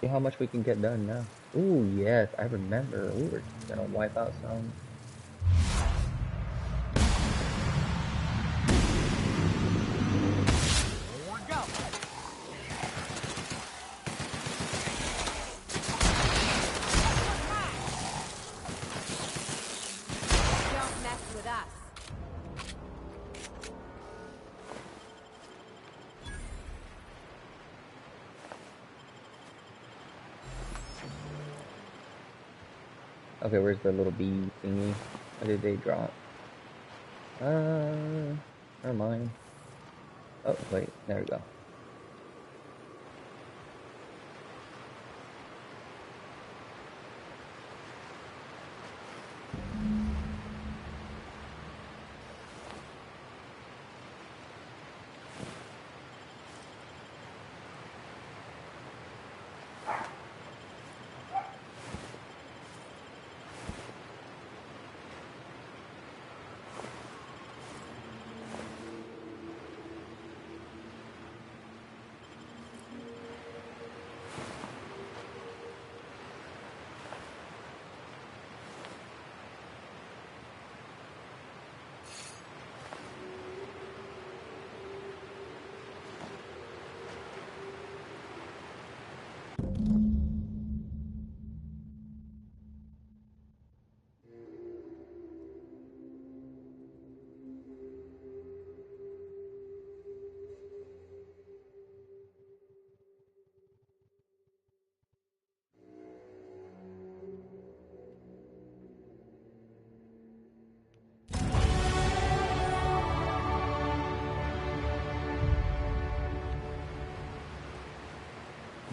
See how much we can get done now. Ooh, yes, I remember. We were gonna wipe out some. Don't mess with us. Okay, where's the little bee thingy? What did they drop? Never mind. Oh, wait, there we go.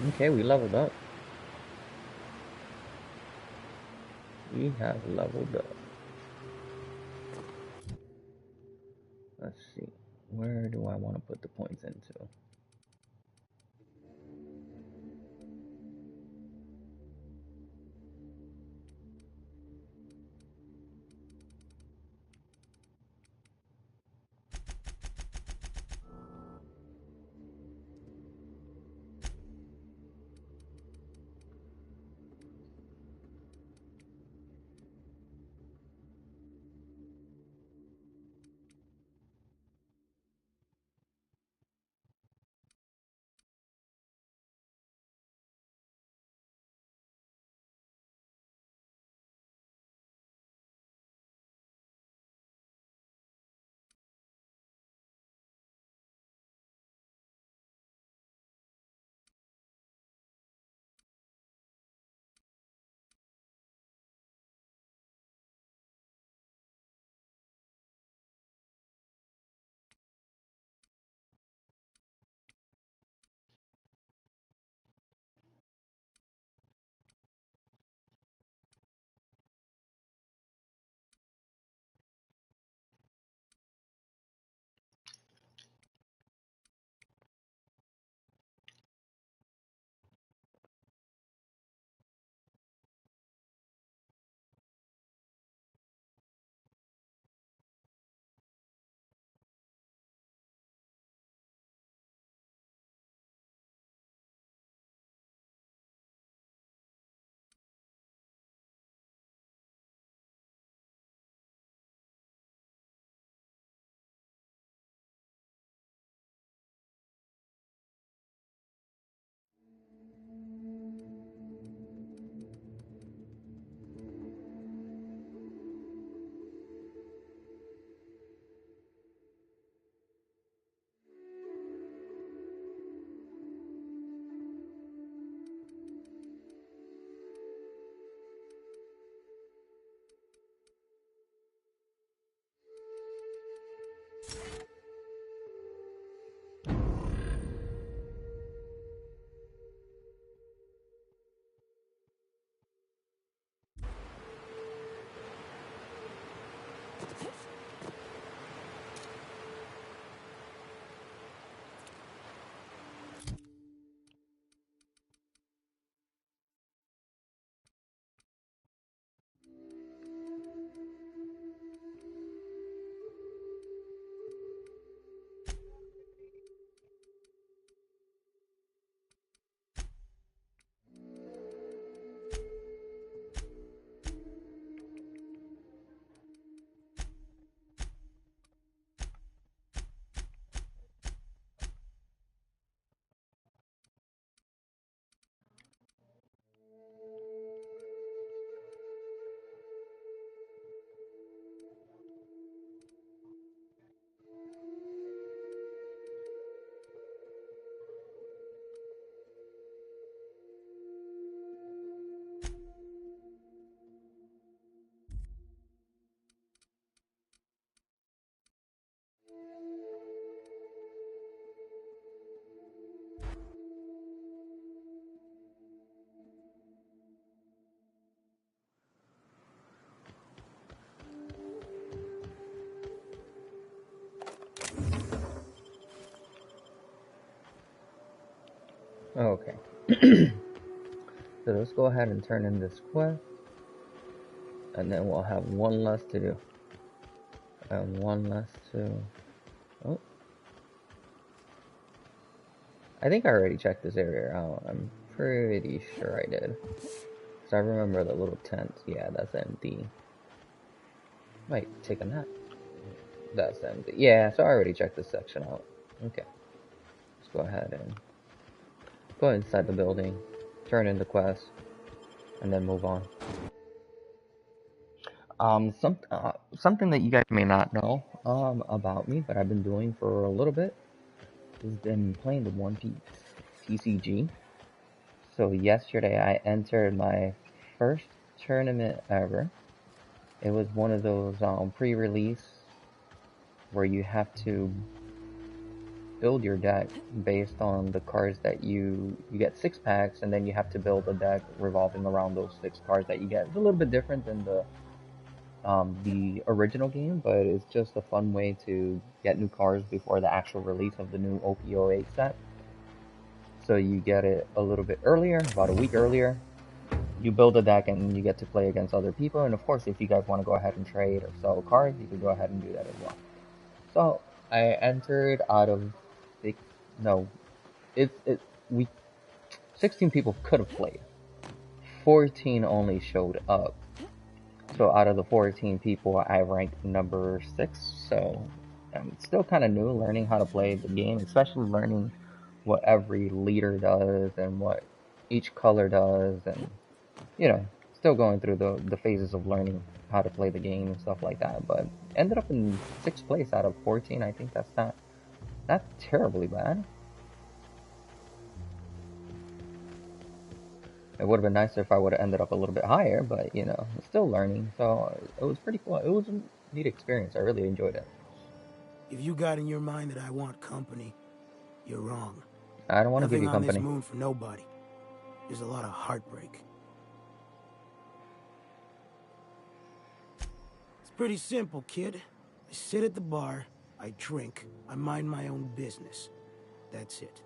Okay, we leveled up. We have leveled up. Let's see. Where do I want to put the points into? Okay. So let's go ahead and turn in this quest, and then we'll have one less to do. And one less to... Oh. I think I already checked this area out. I'm pretty sure I did. Because I remember the little tent. Yeah, that's empty. Might take a nap. That's empty. Yeah, so I already checked this section out. Okay. Let's go ahead and go inside the building, turn in the quest, and then move on. Something that you guys may not know about me, but I've been doing for a little bit, has been playing the One Piece TCG. So yesterday I entered my first tournament ever. It was one of those pre-release where you have to build your deck based on the cards that you get 6 packs, and then you have to build a deck revolving around those 6 cards that you get. It's a little bit different than the original game, but it's just a fun way to get new cards before the actual release of the new OPO8 set. So you get it a little bit earlier, about a week earlier. You build a deck and you get to play against other people, and of course if you guys want to go ahead and trade or sell cards, you can go ahead and do that as well. So I entered out of no, we 16 people could have played. 14 only showed up. So out of the 14 people, I ranked number 6. So I'm still kind of new, learning how to play the game, especially learning what every leader does and what each color does, and still going through the phases of learning how to play the game and stuff like that. But ended up in 6th place out of 14. I think that's not terribly bad. It would have been nicer if I would have ended up a little bit higher, but still learning. So it was pretty cool. It was a neat experience. I really enjoyed it. If you got in your mind that I want company, you're wrong. I don't want to give you Nothing on company. this moon for nobody. There's a lot of heartbreak. It's pretty simple, kid. I sit at the bar, I drink, I mind my own business. That's it.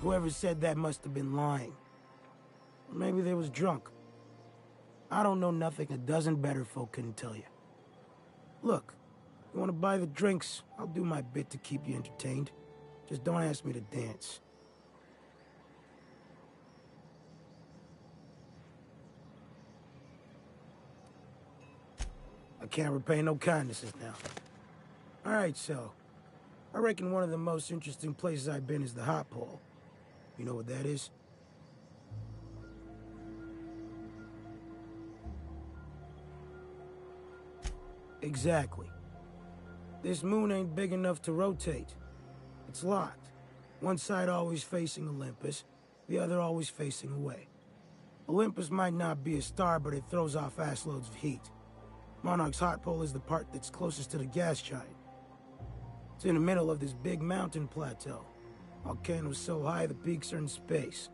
Whoever said that must have been lying. Or maybe they was drunk. I don't know nothing a dozen better folk couldn't tell you. Look, you want to buy the drinks, I'll do my bit to keep you entertained. Just don't ask me to dance. I can't repay no kindnesses now. Alright, so, I reckon one of the most interesting places I've been is the hot pole. You know what that is? Exactly. This moon ain't big enough to rotate. It's locked. One side always facing Olympus, the other always facing away. Olympus might not be a star, but it throws off assloads of heat. Monarch's hot pole is the part that's closest to the gas giant. It's in the middle of this big mountain plateau. Volcano's so high the peaks are in space.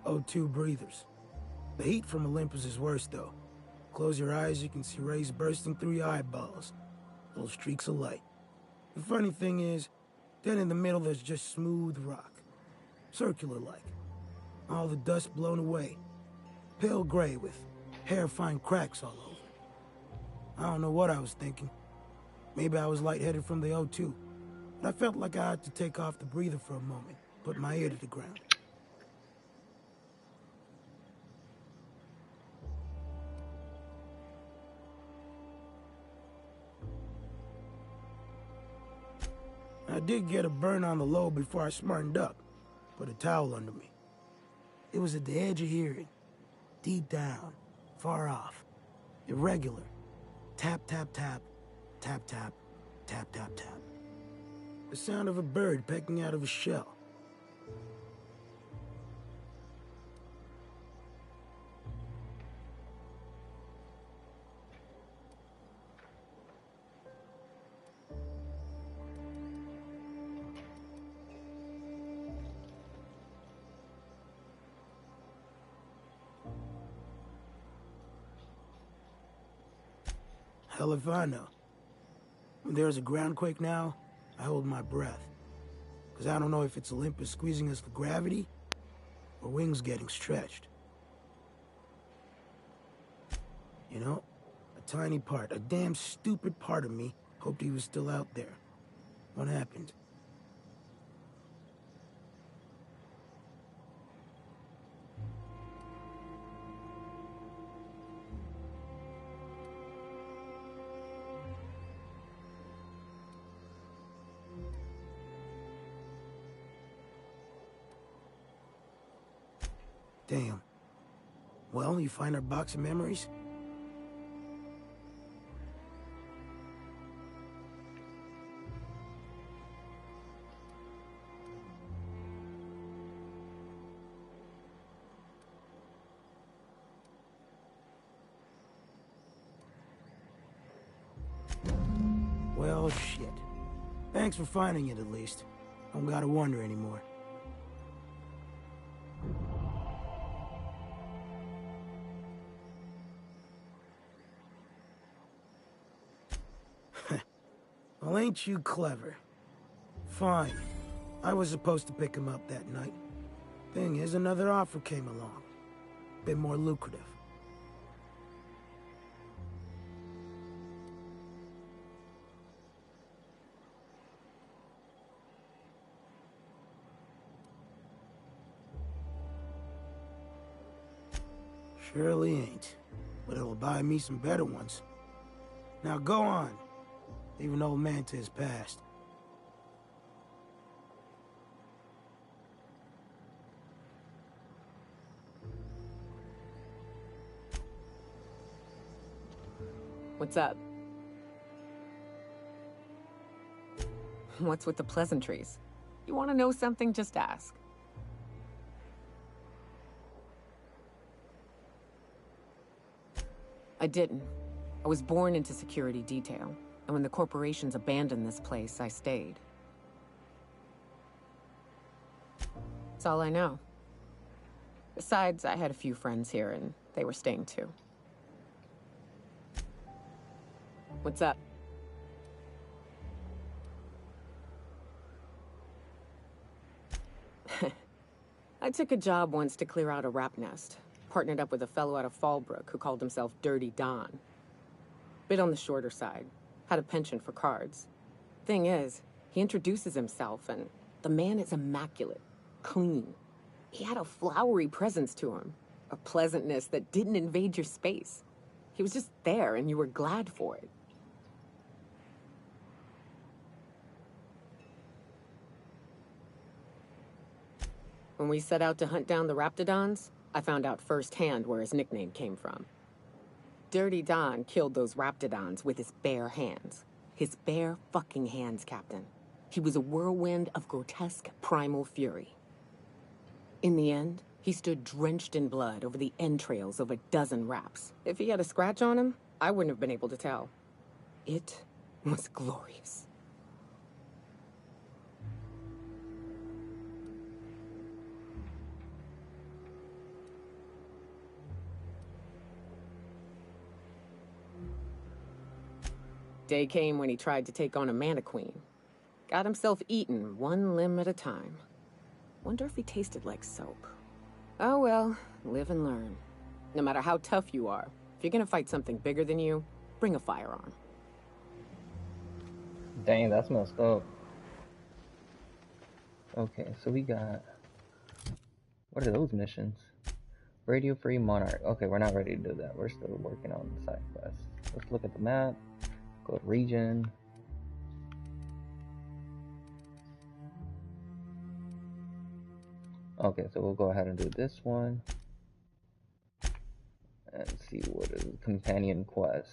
O2 breathers. The heat from Olympus is worse, though. Close your eyes, you can see rays bursting through your eyeballs. Little streaks of light. The funny thing is, then in the middle there's just smooth rock. Circular-like. All the dust blown away. Pale gray with hair-fine cracks all over. I don't know what I was thinking. Maybe I was lightheaded from the O2. But I felt like I had to take off the breather for a moment. Put my ear to the ground. I did get a burn on the lobe before I smartened up. Put a towel under me. It was at the edge of hearing. Deep down. Far off. Irregular. Tap, tap, tap. Tap, tap. Tap, tap, tap. The sound of a bird pecking out of a shell. Hell if I know. When there's a groundquake now, I hold my breath. Because I don't know if it's Olympus squeezing us with gravity, or wings getting stretched. You know, a tiny part, a damn stupid part of me, hoped he was still out there. What happened? Damn. Well, you find our box of memories? Well, shit. Thanks for finding it, at least. Don't gotta wonder anymore. Well, ain't you clever? Fine. I was supposed to pick him up that night. Thing is, another offer came along. Bit more lucrative. Surely ain't. But it'll buy me some better ones. Now go on. Leave an old man to his past. What's up? What's with the pleasantries? You want to know something, just ask. I didn't. I was born into security detail, and when the corporations abandoned this place, I stayed. That's all I know. Besides, I had a few friends here, and they were staying too. What's up? I took a job once to clear out a rap nest. Partnered up with a fellow out of Fallbrook who called himself Dirty Don. Bit on the shorter side. Had a penchant for cards. Thing is, he introduces himself and the man is immaculate. Clean. He had a flowery presence to him. A pleasantness that didn't invade your space. He was just there and you were glad for it. When we set out to hunt down the Raptidons, I found out firsthand where his nickname came from. Dirty Don killed those Raptidons with his bare hands. His bare fucking hands, Captain. He was a whirlwind of grotesque primal fury. In the end, he stood drenched in blood over the entrails of a dozen raps. If he had a scratch on him, I wouldn't have been able to tell. It was glorious. Day came when he tried to take on a mannequin. Got himself eaten one limb at a time. Wonder if he tasted like soap. Oh well, live and learn. No matter how tough you are, if you're gonna fight something bigger than you, bring a firearm. Dang, that's messed up. Okay, so we got... What are those missions? Radio Free Monarch. Okay, we're not ready to do that. We're still working on the side quest. Let's look at the map. Go to region. Okay, so we'll go ahead and do this one. And see what is companion quest.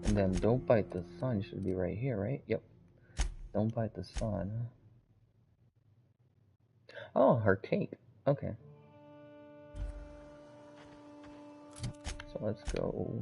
And then Don't Bite the Sun should be right here, right? Yep. Don't Bite the Sun. Oh, her cake. Okay. So let's go.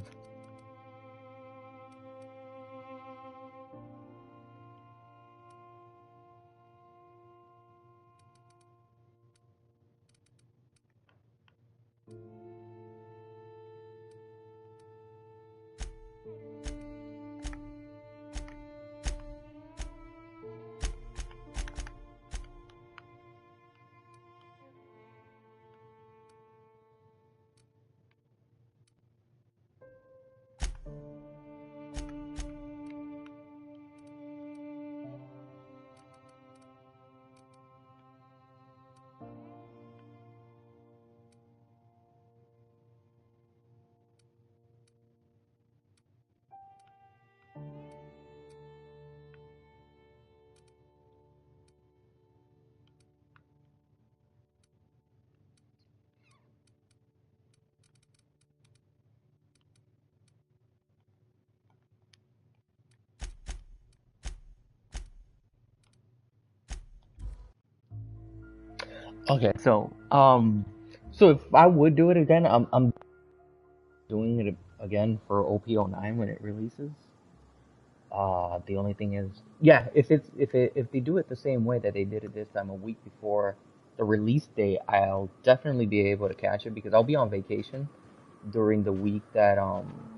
Okay, so if I would do it again, I'm doing it again for OP09 when it releases. The only thing is, yeah, if they do it the same way that they did it this time, a week before the release date, I'll definitely be able to catch it because I'll be on vacation during the week that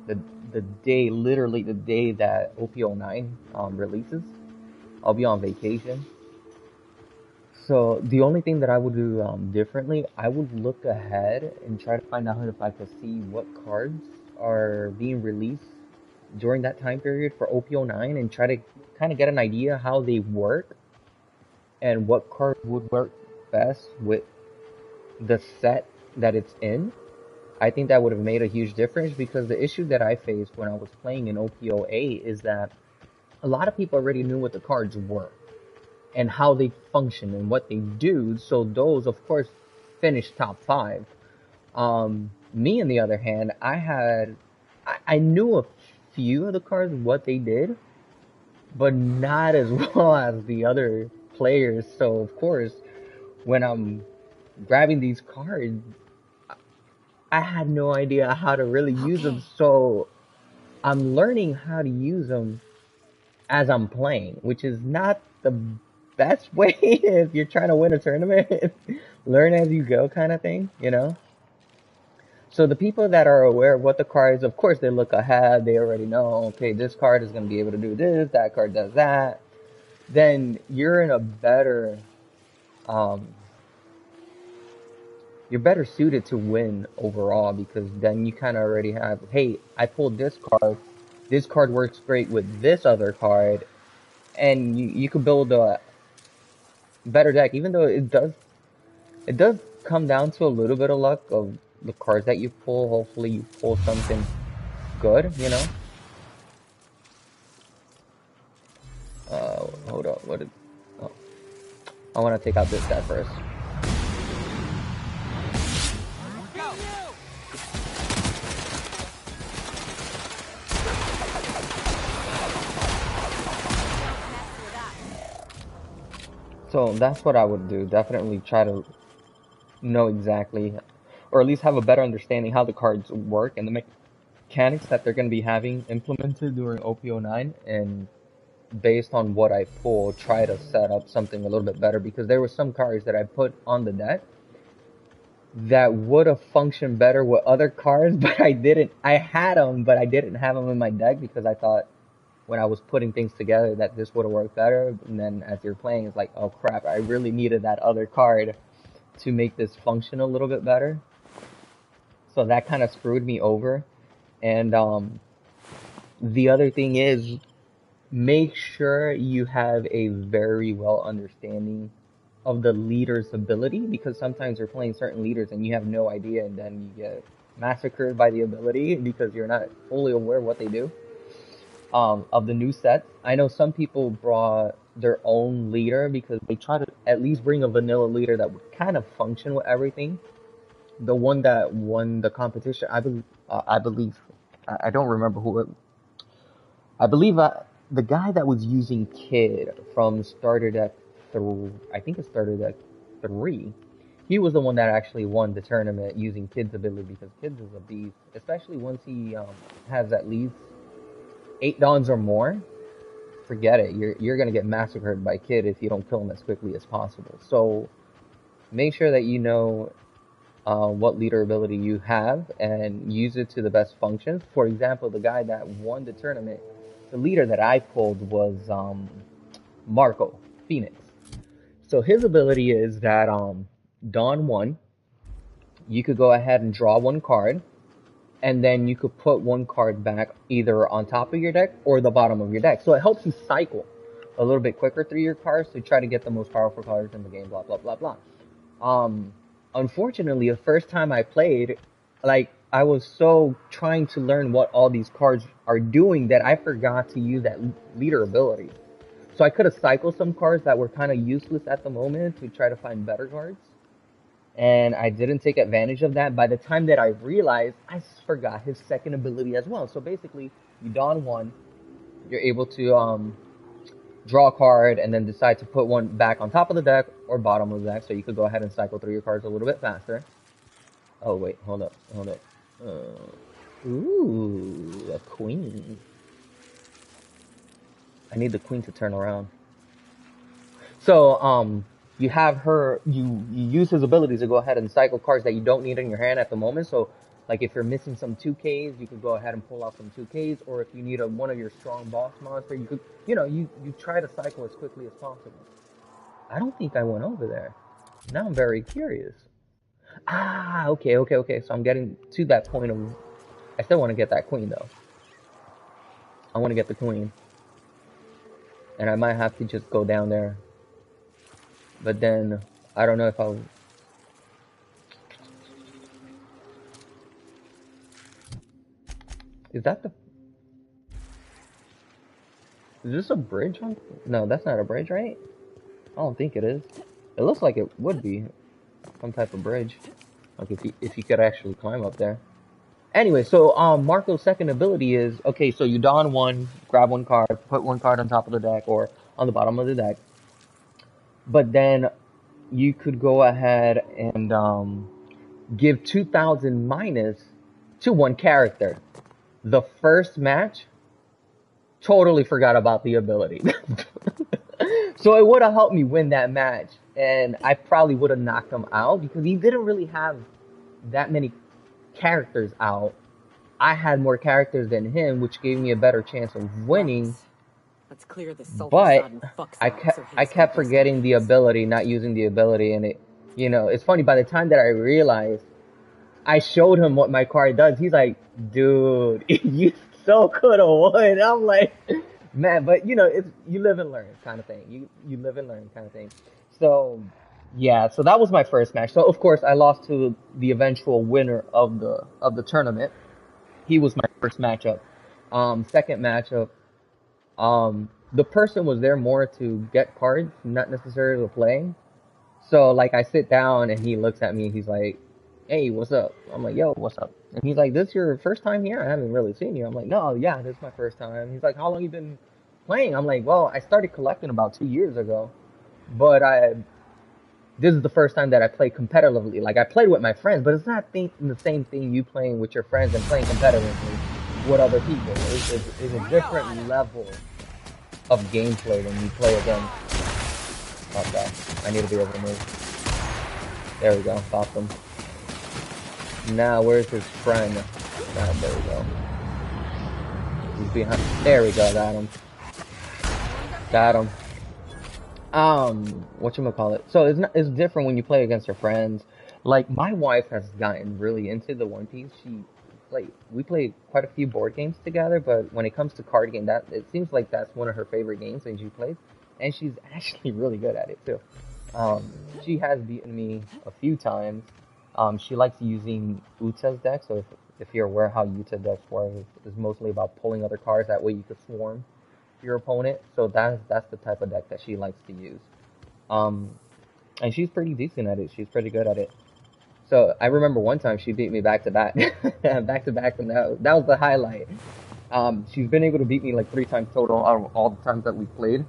the day, literally the day that OP09 releases. I'll be on vacation. So the only thing that I would do differently, I would look ahead and try to find out if I could see what cards are being released during that time period for OP09 and try to kind of get an idea how they work and what card would work best with the set that it's in. I think that would have made a huge difference because the issue that I faced when I was playing in OP08 is that a lot of people already knew what the cards were and how they function and what they do. So those, of course, finished top five. Me, on the other hand, I knew a few of the cards, what they did, but not as well as the other players. So, of course, when I'm grabbing these cards, I had no idea how to really use them. Okay. So, I'm learning how to use them as I'm playing, which is not the best way if you're trying to win a tournament. Learn as you go, kind of thing, you know? So the people that are aware of what the cards, of course, they look ahead. They already know, okay, this card is going to be able to do this, that card does that. Then um, you're better suited to win overall because then you kind of already have, hey, I pulled this card. This card works great with this other card, and you could build a better deck. Even though it does come down to a little bit of luck of the cards that you pull. Hopefully, you pull something good, you know. Hold up. What did? Oh, I want to take out this guy first. So that's what I would do. Definitely try to know exactly, or at least have a better understanding how the cards work and the mechanics that they're going to be having implemented during OP09, and based on what I pull, try to set up something a little bit better because there were some cards that I put on the deck that would have functioned better with other cards, but I didn't. I had them, but I didn't have them in my deck because I thought when I was putting things together that this would have worked better. And then as you're playing, it's like, oh crap, I really needed that other card to make this function a little bit better. So that kind of screwed me over. And the other thing is, make sure you have a very well understanding of the leader's ability because sometimes you're playing certain leaders and you have no idea and then you get massacred by the ability because you're not fully aware of what they do. Of the new set, I know some people brought their own leader because they try to at least bring a vanilla leader that would kind of function with everything. The one that won the competition, I believe, I don't remember who it. I believe the guy that was using Kid from Starter Deck 3, I think it's Starter Deck 3. He was the one that actually won the tournament using Kid's ability because Kid's is a beast, especially once he has at least 8 dons or more. Forget it. You're gonna get massacred by Kid if you don't kill him as quickly as possible. So make sure that you know what leader ability you have and use it to the best function. For example, the guy that won the tournament, the leader that I pulled was Marco Phoenix. So his ability is that Dawn 1, you could go ahead and draw one card, and then you could put one card back either on top of your deck or the bottom of your deck. So it helps you cycle a little bit quicker through your cards to try to get the most powerful cards in the game, blah, blah, blah, blah. Unfortunately, the first time I played, like, I was so trying to learn what all these cards are doing that I forgot to use that leader ability. So I could have cycled some cards that were kind of useless at the moment to try to find better cards. And I didn't take advantage of that. By the time that I realized, I forgot his second ability as well. So basically, you don one, you're able to draw a card, and then decide to put one back on top of the deck or bottom of the deck, so you could go ahead and cycle through your cards a little bit faster. Oh wait, hold up. Ooh, a queen. I need the queen to turn around. So, you have her, you use his abilities to go ahead and cycle cards that you don't need in your hand at the moment. So, like if you're missing some 2Ks, you could go ahead and pull out some 2Ks, or if you need one of your strong boss monster, you could, you try to cycle as quickly as possible. I don't think I went over there. Now I'm very curious. Ah, okay. So I'm getting to that point of, I still want to get that queen though. I want to get the queen. And I might have to just go down there. But then, I don't know if I'll... Is that the... Is this a bridge on... No, that's not a bridge, right? I don't think it is. It looks like it would be some type of bridge. Like if you could actually climb up there. Anyway, so Marco's second ability is, okay, so you don one, grab one card, put one card on top of the deck or on the bottom of the deck. But then you could go ahead and give 2,000 minus to one character. The first match, totally forgot about the ability. So it would have helped me win that match, and I probably would have knocked him out because he didn't really have that many characters out. I had more characters than him, which gave me a better chance of winning. Let's clear this But I kept forgetting the ability, not using the ability, and it's funny. By the time that I realized, I showed him what my card does. He's like, "Dude, you so could have won." I'm like, man, but it's you live and learn kind of thing. You live and learn kind of thing. So yeah, so that was my first match. So of course I lost to the eventual winner of the tournament. He was my first matchup. Second matchup, the person was there more to get cards, not necessarily to play. So like I sit down and he looks at me. He's like, "Hey, what's up?" I'm like, "Yo, what's up?" And he's like, "This your first time here? I haven't really seen you." I'm like, "No, yeah, this is my first time." He's like, "How long you been playing?" I'm like, "Well, I started collecting about 2 years ago, but this is the first time that I play competitively. Like I played with my friends, but it's not the same thing you playing with your friends and playing competitively with other people. It's a different level of gameplay when you play against." Okay, I need to be able to move. There we go, popped him. Now, where's his friend? Ah, there we go. He's behind. There we go, got him. Got him. Whatchamacallit? So it's different when you play against your friends. Like, my wife has gotten really into the One Piece. We play quite a few board games together, but when it comes to card game, it seems like that's one of her favorite games that she plays. And she's actually really good at it too. She has beaten me a few times. She likes using Uta's deck. So if you're aware how Uta decks work, it's mostly about pulling other cards. That way you can swarm your opponent. So that's the type of deck that she likes to use. And she's pretty decent at it. She's pretty good at it. So I remember one time she beat me back to back, back to back, and that was the highlight. She's been able to beat me like 3 times total out of all the times that we've played.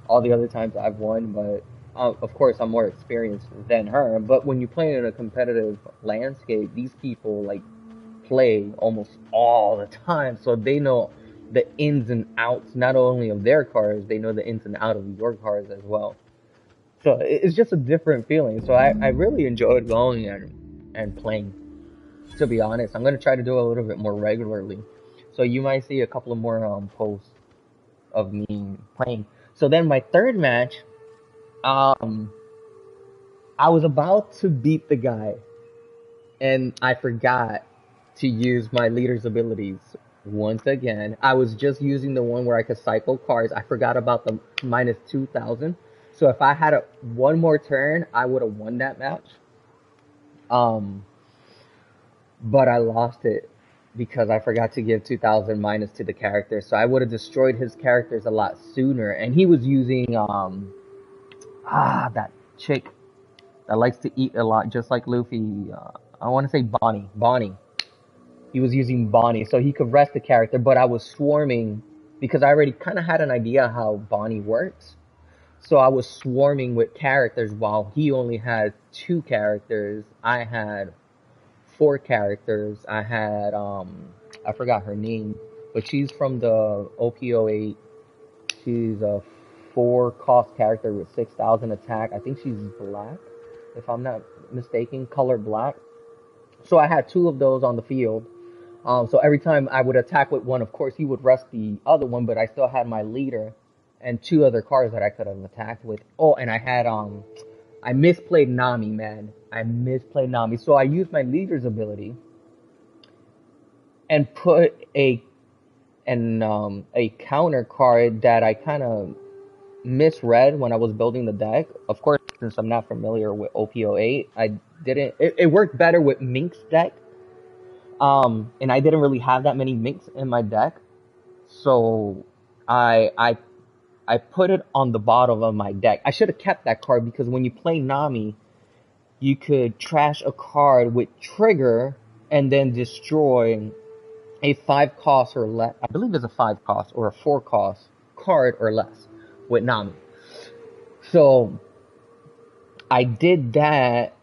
All the other times I've won, but of course I'm more experienced than her. But when you play in a competitive landscape, these people like play almost all the time, so they know the ins and outs not only of their cards, they know the ins and outs of your cards as well. So it's just a different feeling. So I really enjoyed going and playing. To be honest, I'm gonna try to do it a little bit more regularly. So you might see a couple of more posts of me playing. So then my third match, I was about to beat the guy, and I forgot to use my leader's abilities once again. I was just using the one where I could cycle cards. I forgot about the minus 2,000. So if I had one more turn, I would have won that match. But I lost it because I forgot to give 2,000 minus to the character. So I would have destroyed his characters a lot sooner. And he was using, that chick that likes to eat a lot, just like Luffy. I want to say Bonnie. He was using Bonnie, so he could rest the character, but I was swarming because I already kind of had an idea how Bonnie works. So I was swarming with characters while he only had 2 characters. I had 4 characters. I had I forgot her name, but she's from the OPO8. She's a 4 cost character with 6,000 attack. I think she's black, if I'm not mistaken, color black. So I had 2 of those on the field. So every time I would attack with one, of course, he would rest the other one, but I still had my leader and 2 other cards that I could have attacked with. Oh, and I had, I misplayed Nami, man. I misplayed Nami. So I used my leader's ability and put a counter card that I kind of misread when I was building the deck. Of course, since I'm not familiar with OPO8, I didn't, it worked better with Mink's deck. And I didn't really have that many Minks in my deck. So I put it on the bottom of my deck. I should have kept that card because when you play Nami, you could trash a card with trigger and then destroy a 5 cost or less. I believe it's a 5 cost or a 4 cost card or less with Nami. So I did that,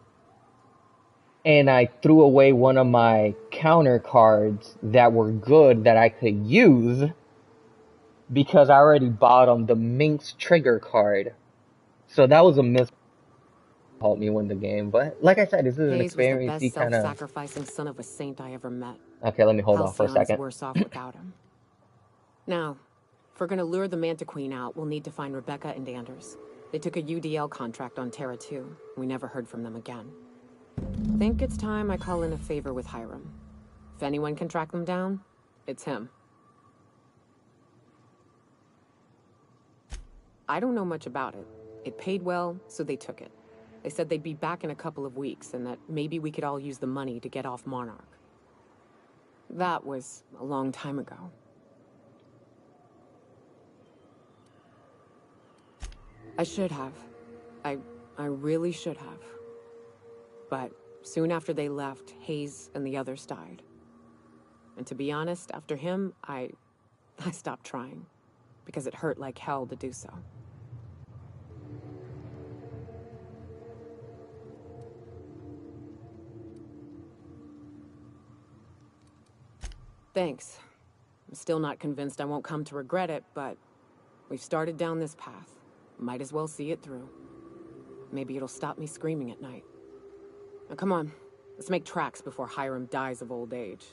and I threw away one of my counter cards that were good that I could use because I already bought the Minx trigger card. So that was a miss. Helped me win the game. But like I said, this is an Hayes was the experience. best You kind of... self-sacrificing son of a saint I ever met. Okay, let me hold on for a Halcyon's second. worse off without him. Now, if we're gonna lure the Manta Queen out, we'll need to find Rebecca and Anders. They took a UDL contract on Terra 2. We never heard from them again. Think it's time I call in a favor with Hiram. If anyone can track them down, it's him. I don't know much about it. It paid well, so they took it. They said they'd be back in a couple of weeks, and that maybe we could all use the money to get off Monarch. That was a long time ago. I should have. I really should have. But soon after they left, Hayes and the others died. And to be honest, after him, I stopped trying. Because it hurt like hell to do so. Thanks. I'm still not convinced I won't come to regret it, but we've started down this path. Might as well see it through. Maybe it'll stop me screaming at night. Now come on, let's make tracks before Hiram dies of old age.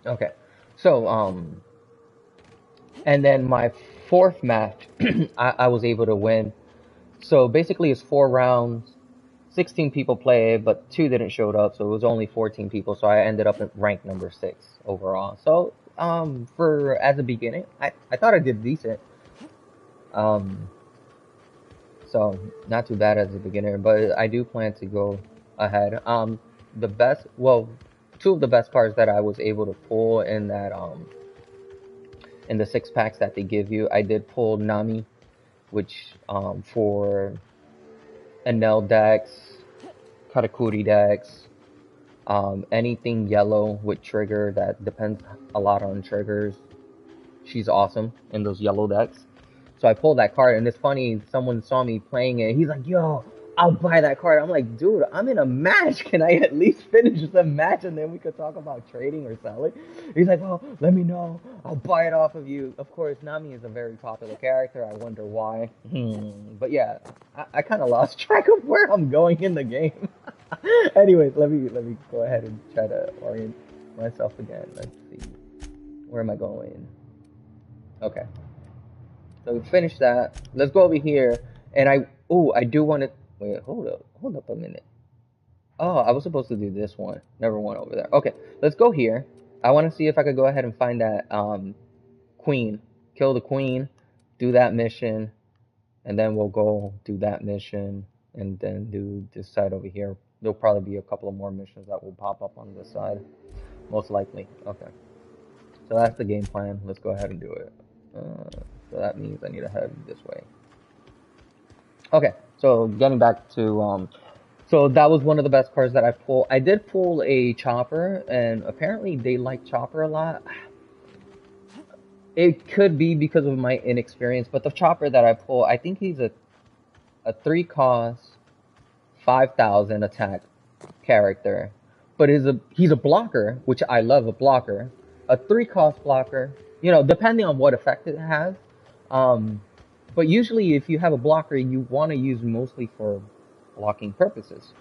Okay. So, and then my 4th match, I was able to win. So basically it's 4 rounds, 16 people played, but 2 didn't show up, so it was only 14 people, so I ended up at rank number 6 overall. So, as a beginning, I thought I did decent. So not too bad as a beginner, but I do plan to go ahead. Well, 2 of the best cards that I was able to pull in that, in the 6 packs that they give you, I did pull Nami, which, for Enel decks, Katakuri decks, anything yellow with trigger that depends a lot on triggers. She's awesome in those yellow decks. So I pulled that card, and it's funny, someone saw me playing it. He's like, yo, I'll buy that card. I'm like, dude, I'm in a match. Can I at least finish the match, and then we could talk about trading or selling? He's like, well, let me know. I'll buy it off of you. Of course, Nami is a very popular character. I wonder why. But yeah, I kind of lost track of where I'm going in the game. Anyways, let me go ahead and try to orient myself again. Let's see. Where am I going? Okay. So we finished that. Let's go over here. And I do want to... Wait, hold up a minute. Oh, I was supposed to do this one. Never went over there. Okay, let's go here. I want to see if I could go ahead and find that queen. Kill the queen. Do that mission. And then we'll go do that mission. And then do this side over here. There'll probably be a couple of more missions that will pop up on this side. Most likely. Okay. So that's the game plan. Let's go ahead and do it. So that means I need to head this way. Okay, so getting back to, so that was one of the best cards that I pulled. I did pull a Chopper, and apparently they like Chopper a lot. It could be because of my inexperience, but the chopper that I pull, I think he's a 3 cost, 5,000 attack character, but he's a blocker, which I love a blocker, a 3 cost blocker. You know, depending on what effect it has. Um, but usually, if you have a blocker, you want to use mostly for blocking purposes.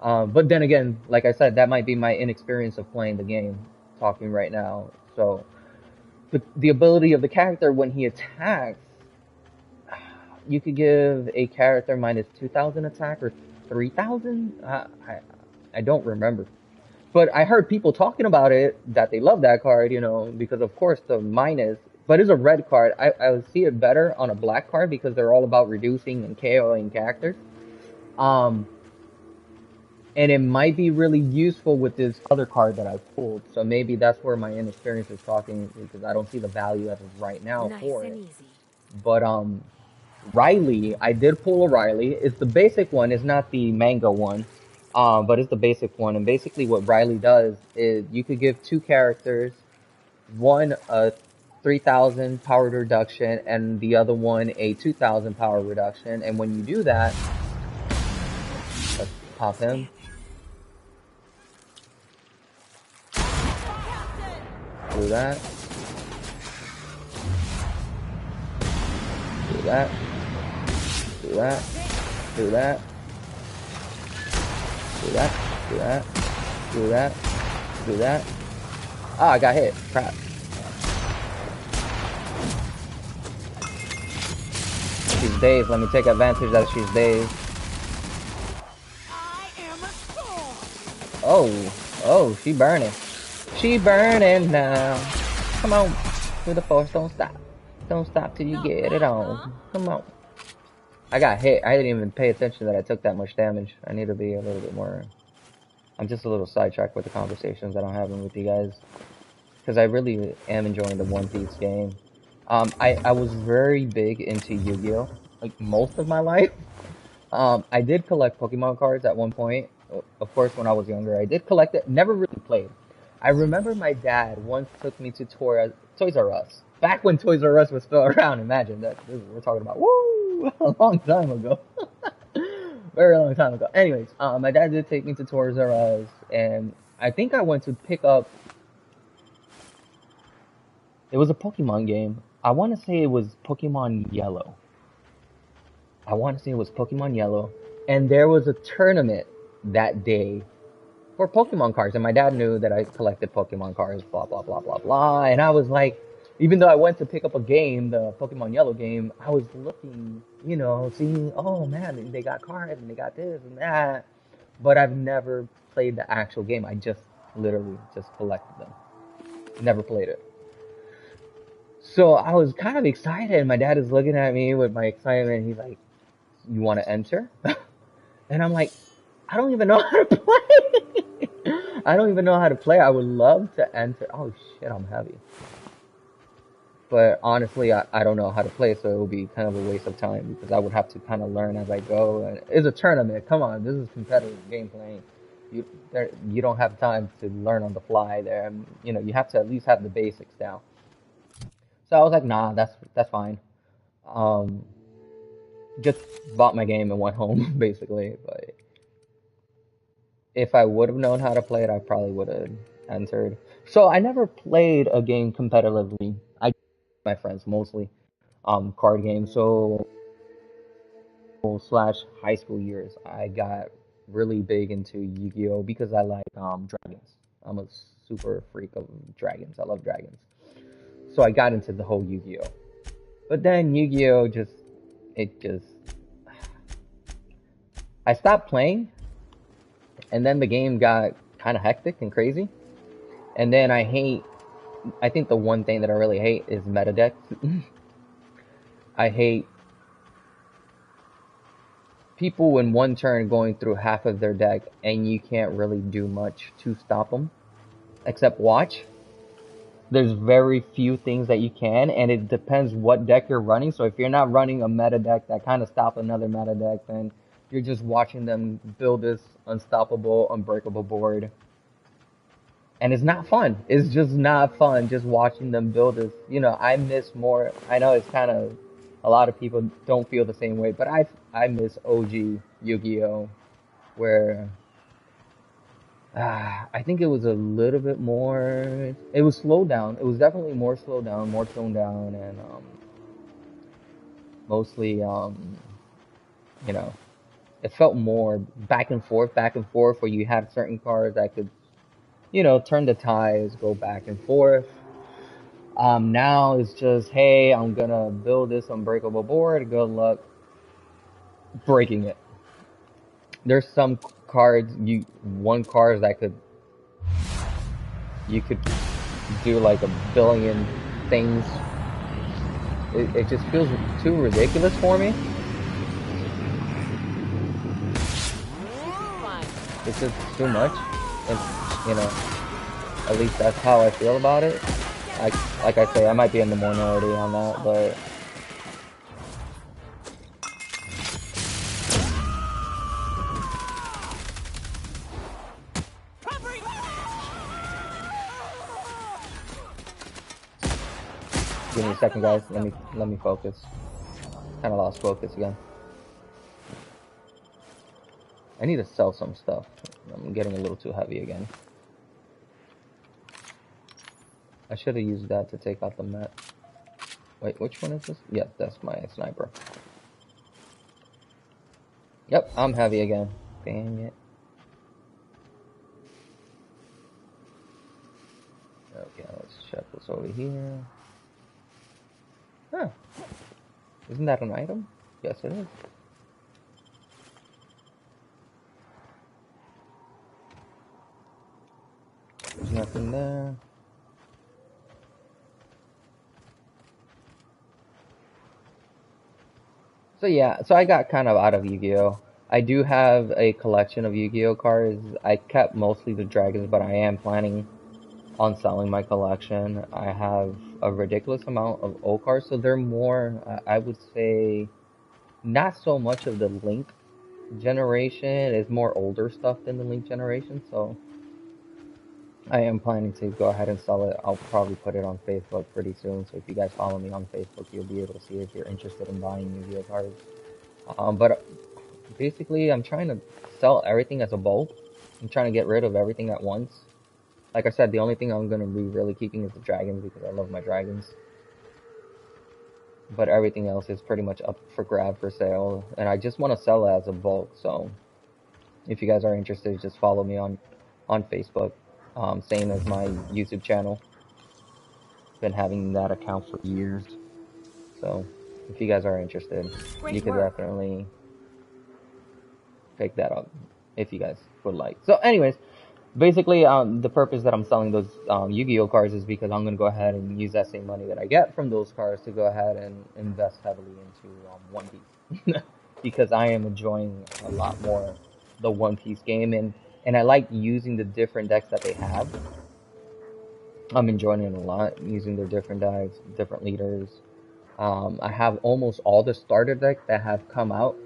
But then again, like I said, that might be my inexperience of playing the game, talking right now. So the ability of the character when he attacks, you could give a character minus 2,000 attack or 3,000. I don't remember, but I heard people talking about it that they love that card. You know, because of course the minus, but it's a red card. I would see it better on a black card because they're all about reducing and KOing characters. Um, and it might be really useful with this other card that I pulled. So maybe that's where my inexperience is talking because I don't see the value as of right now for it. But Riley, I did pull a Riley. It's the basic one. It's not the mango one, but it's the basic one. And basically, what Riley does is you could give 2 characters, one a 3,000 power reduction, and the other one a 2,000 power reduction. And when you do that, let's pop him. Do that. Do that. Do that. Do that. Do that. Do that. Do that. Do that. Ah, I got hit. Crap. She's dazed. Let me take advantage that she's dazed. Oh, she burning. She burning now. Come on. Through the force, don't stop. Don't stop till you get it on. Come on. I got hit. I didn't even pay attention that I took that much damage. I need to be a little bit more... I'm just a little sidetracked with the conversations that I'm having with you guys. Because I really am enjoying the One Piece game. I was very big into Yu-Gi-Oh! Like, most of my life. I did collect Pokemon cards at one point. Of course, when I was younger, I did collect it. Never really played. I remember my dad once took me to Toys R Us. Back when Toys R Us was still around. Imagine that. We're talking about, woo, a long time ago. Very long time ago. Anyways, my dad did take me to Toys R Us, and I think I went to pick up... It was a Pokemon game. I want to say it was Pokemon Yellow. And there was a tournament that day for Pokemon cards. And my dad knew that I collected Pokemon cards, blah, blah, blah, blah, blah. And I was like, even though I went to pick up a game, the Pokemon Yellow game, I was looking, you know, seeing, oh man, they got cards and they got this and that. But I've never played the actual game. I just literally just collected them. Never played it. So I was kind of excited. And my dad is looking at me with my excitement. He's like, you want to enter? And I'm like, I don't even know how to play. I don't even know how to play. I would love to enter. Oh shit, I'm heavy. But honestly, I don't know how to play, so it would be kind of a waste of time because I would have to kind of learn as I go. And it's a tournament. Come on, this is competitive gameplay. You don't have time to learn on the fly there. You know, you have to at least have the basics down. So I was like, nah, that's fine. Just bought my game and went home, basically. But if I would have known how to play it, I probably would have entered. So I never played a game competitively. I my friends mostly card games. So slash high school years, I got really big into Yu-Gi-Oh because I like dragons. I'm a super freak of dragons. I love dragons. So I got into the whole Yu-Gi-Oh. But then Yu-Gi-Oh I stopped playing, and then the game got kind of hectic and crazy. And then I think the one thing that I really hate is meta decks. I hate people in one turn going through half of their deck, and you can't really do much to stop them, except watch. There's very few things that you can, and it depends what deck you're running. So if you're not running a meta deck that kind of stops another meta deck, then you're just watching them build this unstoppable, unbreakable board. and it's not fun. It's just not fun just watching them build this. You know, I miss more. I know it's kind of a lot of people don't feel the same way, but I miss OG Yu-Gi-Oh, where I think it was a little bit more. It was slowed down. It was definitely more slowed down, more toned down, and mostly you know, it felt more back and forth, where you had certain cards that could, you know, turn the ties, go back and forth. Now it's just, hey, I'm gonna build this unbreakable board. Good luck breaking it. There's some cards one card that you could do like a billion things. It just feels too ridiculous for me. It's just too much, and you know, at least that's how I feel about it. Like I say, I might be in the minority on that, but give me a second, guys. Let me focus. Kind of lost focus again. I need to sell some stuff. I'm getting a little too heavy again. I should have used that to take out the Met. Wait, which one is this? Yep, that's my sniper. Yep, I'm heavy again. Dang it. Okay, let's check what's over here. Huh. Isn't that an item? Yes, it is. There's nothing there. So yeah, so I got kind of out of Yu-Gi-Oh! I do have a collection of Yu-Gi-Oh! Cards. I kept mostly the dragons, but I am planning on selling my collection. I have a ridiculous amount of old cards, so they're more, I would say, not so much of the Link generation. It's more older stuff than the Link generation, so I am planning to go ahead and sell it. I'll probably put it on Facebook pretty soon, so if you guys follow me on Facebook, you'll be able to see if you're interested in buying Yu-Gi-Oh cards. But basically, I'm trying to sell everything as a bulk. I'm trying to get rid of everything at once. Like I said, the only thing I'm going to be really keeping is the dragons, because I love my dragons. But everything else is pretty much up for grab for sale, and I just want to sell it as a bulk. So if you guys are interested, just follow me on Facebook. Same as my YouTube channel. Been having that account for years. So if you guys are interested, you could definitely pick that up if you guys would like. So anyways, basically, the purpose that I'm selling those Yu-Gi-Oh cards is because I'm gonna go ahead and use that same money that I get from those cards to go ahead and invest heavily into One Piece, because I am enjoying a lot more the One Piece game, and I like using the different decks that they have. I'm enjoying it a lot, using their different decks, different leaders. I have almost all the starter decks that have come out,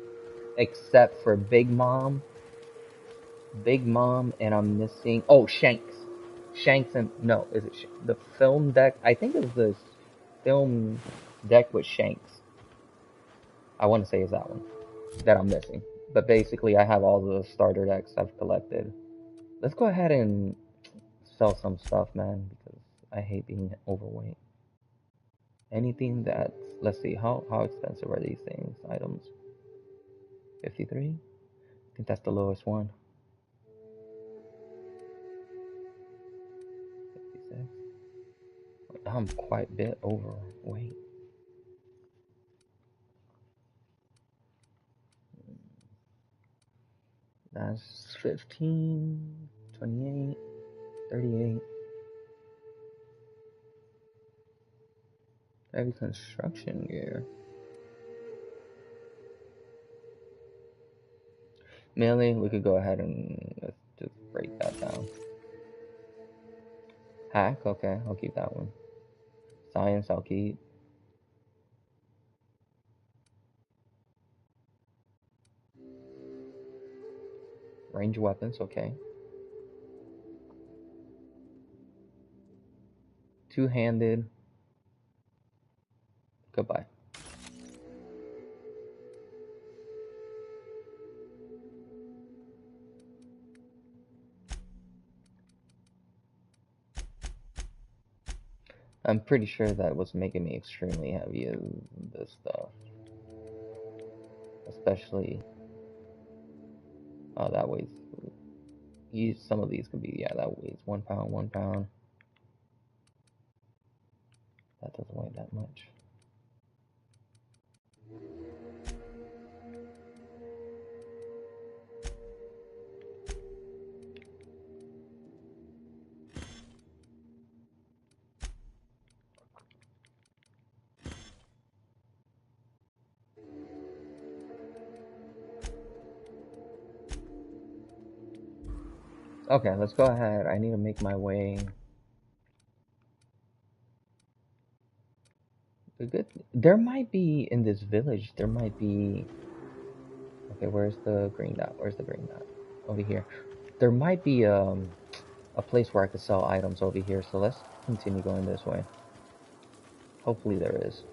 except for Big Mom, and I'm missing. Oh, Shanks. Shanks and no, is it the film deck? I think it's the film deck with Shanks. I want to say is that one that I'm missing. But basically, I have all the starter decks I've collected. Let's go ahead and sell some stuff, man, because I hate being overweight. Anything that's, let's see, how expensive are these things? Items. 53. I think that's the lowest one. 56. I'm quite a bit overweight. That's 15, 28, 38. Heavy construction gear. Mainly, we could go ahead and let's just break that down. Hack, okay, I'll keep that one. Science, I'll keep. Range weapons, okay. two-handed. Goodbye. I'm pretty sure that was making me extremely heavy in this stuff. Especially, that weighs, some of these could be, yeah, that weighs 1 pound, 1 pound. That doesn't weigh that much. Okay, let's go ahead. I need to make my way. There might be in this village. There might be. Okay, where's the green dot? Where's the green dot? Over here. There might be a place where I could sell items over here. So let's continue going this way. Hopefully there is.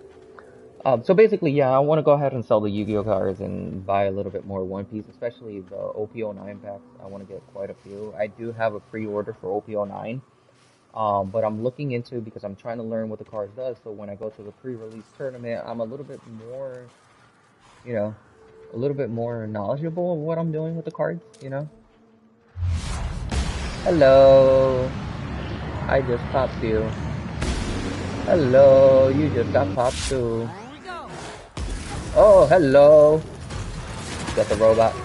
So basically, yeah, I want to go ahead and sell the Yu-Gi-Oh cards and buy a little bit more One Piece, especially the OP09 packs. I want to get quite a few. I do have a pre-order for OP09. But I'm looking into, because I'm trying to learn what the cards does, so when I go to the pre-release tournament, I'm a little bit more, you know, a little bit more knowledgeable of what I'm doing with the cards, you know? Hello! I just popped you. Hello! You just got popped too. Oh, hello! Got the robot.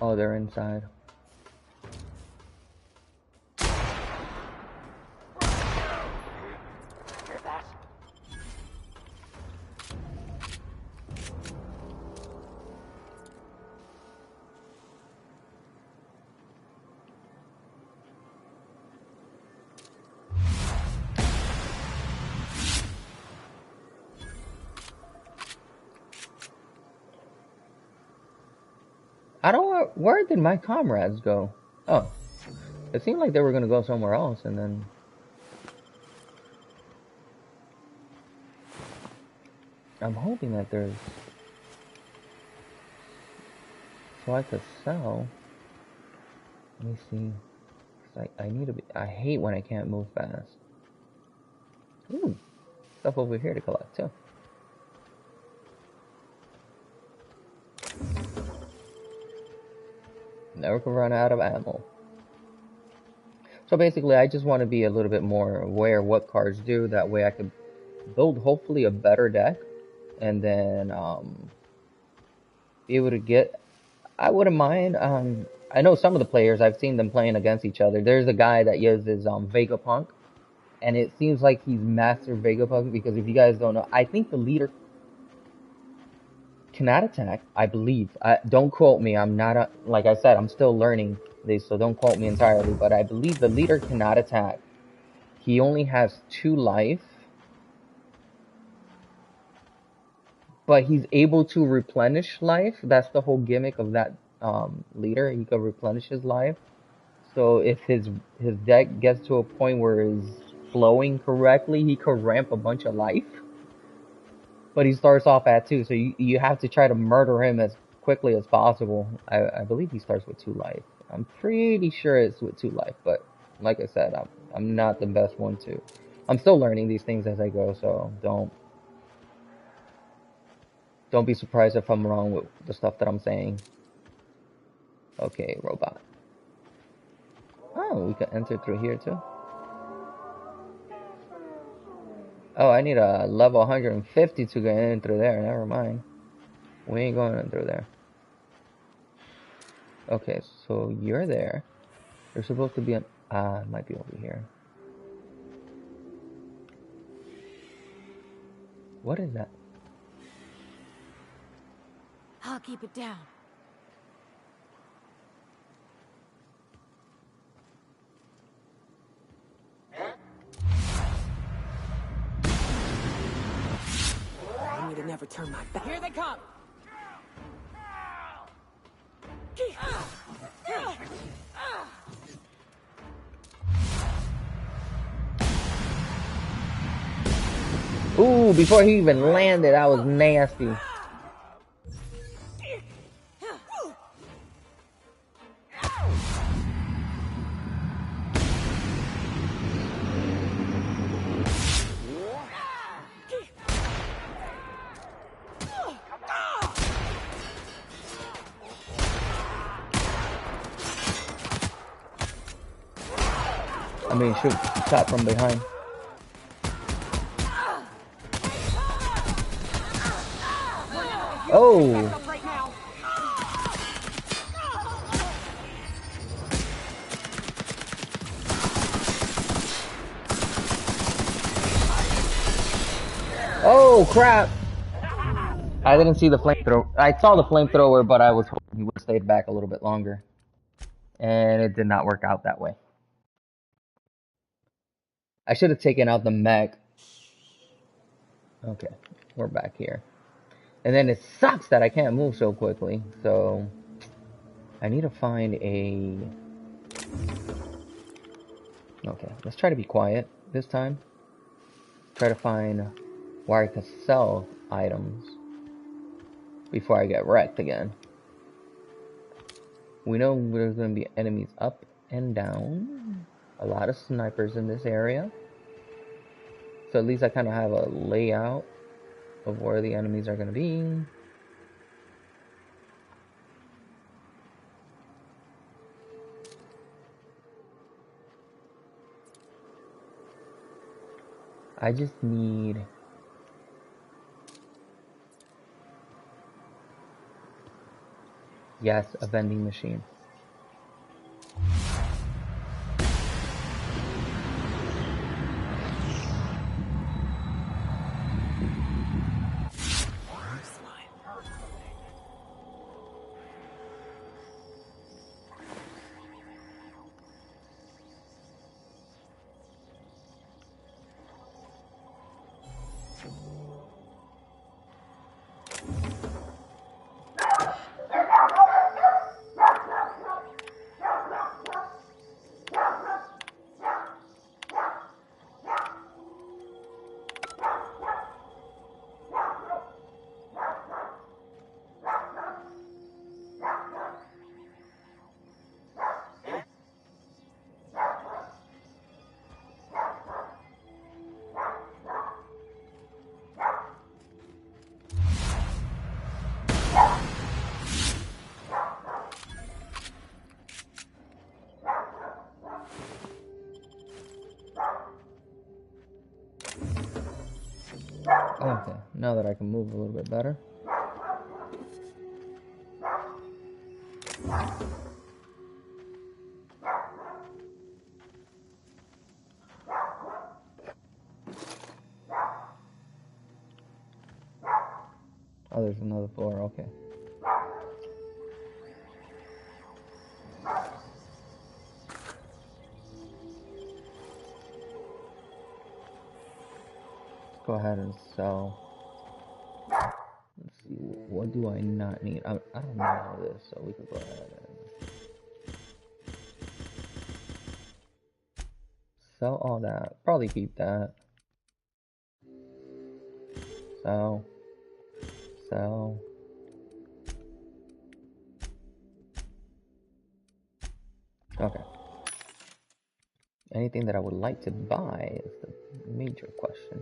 Oh, they're inside. I don't. Where did my comrades go? Oh, it seemed like they were gonna go somewhere else, and then. I'm hoping that there's. So I could sell. Let me see. I need to be. I hate when I can't move fast. Ooh, stuff over here to collect too. Never can run out of ammo. So basically, I just want to be a little bit more aware of what cards do. That way, I could build hopefully a better deck, and then be able to get. I wouldn't mind. I know some of the players. I've seen them playing against each other. There's a guy that uses Vegapunk, and it seems like he's master Vegapunk, because if you guys don't know, I think the leader cannot attack, I believe. Don't quote me. I'm not, like I said, I'm still learning this, so don't quote me entirely. But I believe the leader cannot attack. He only has 2 life. But he's able to replenish life. That's the whole gimmick of that leader. He can replenish his life. So if his deck gets to a point where it's flowing correctly, he could ramp a bunch of life. But he starts off at 2, so you have to try to murder him as quickly as possible. I believe he starts with 2 life. I'm pretty sure it's with 2 life, but like I said, I'm not the best one to. I'm still learning these things as I go, so don't be surprised if I'm wrong with the stuff that I'm saying. Okay, robot. Oh, we can enter through here too. Oh, I need a level 150 to get in through there. Never mind. We ain't going in through there. Okay, so you're there. There's supposed to be an... it might be over here. What is that? I'll keep it down. never turn my back. Here they come! Ooh, before he even landed, that was nasty. I mean, shoot, shot from behind. Oh! Oh, crap! I didn't see the flamethrower. I saw the flamethrower, but I was hoping he would have stayed back a little bit longer. And it did not work out that way. I should have taken out the mech. Okay, we're back here. And then it sucks that I can't move so quickly. So, I need to find a... Okay, let's try to be quiet this time. Try to find where I can sell items before I get wrecked again. We know there's going to be enemies up and down. A lot of snipers in this area. So at least I kind of have a layout of where the enemies are going to be. I just need... Yes, a vending machine. Okay, now that I can move a little bit better. Oh, there's another floor, okay. Let's go ahead and sell. Let's see, what do I not need? I don't need all of this, so we could go ahead and sell all that. Probably keep that. Sell. Sell. Okay. Anything that I would like to buy is the major question.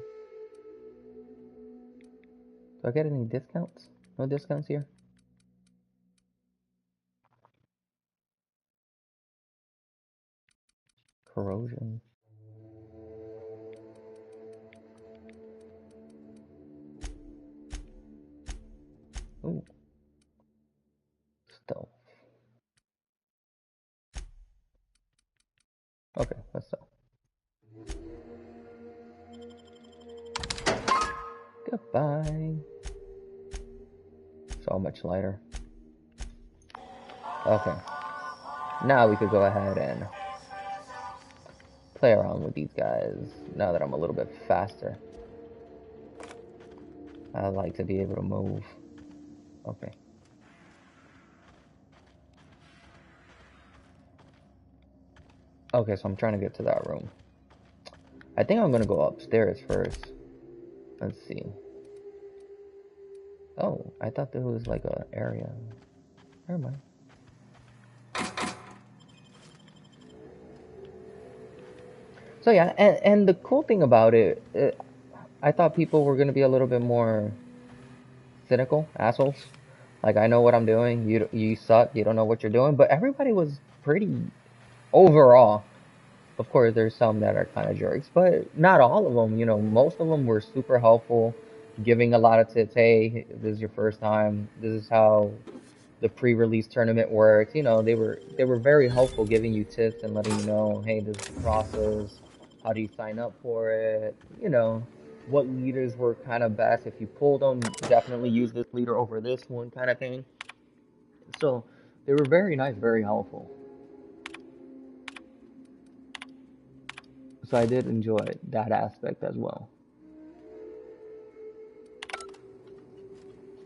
Do I get any discounts? No discounts here? Corrosion. Ooh. Stealth. Okay, let's sell. Goodbye. So much lighter. Okay. Now we could go ahead and play around with these guys now that I'm a little bit faster. I like to be able to move. Okay. Okay, so I'm trying to get to that room. I think I'm gonna go upstairs first. Let's see. Oh, I thought there was like a area. Never mind. So yeah, and the cool thing about it, I thought people were gonna be a little bit more cynical assholes. Like, I know what I'm doing. You suck. You don't know what you're doing. But everybody was pretty overall. Of course, there's some that are kind of jerks, but not all of them. You know, most of them were super helpful, giving a lot of tips. Hey, this is your first time. This is how the pre-release tournament works. You know, they were very helpful, giving you tips and letting you know, hey, this is the process. How do you sign up for it? You know, what leaders were kind of best. If you pulled them, definitely use this leader over this one, kind of thing. So they were very nice, very helpful. So I did enjoy that aspect as well.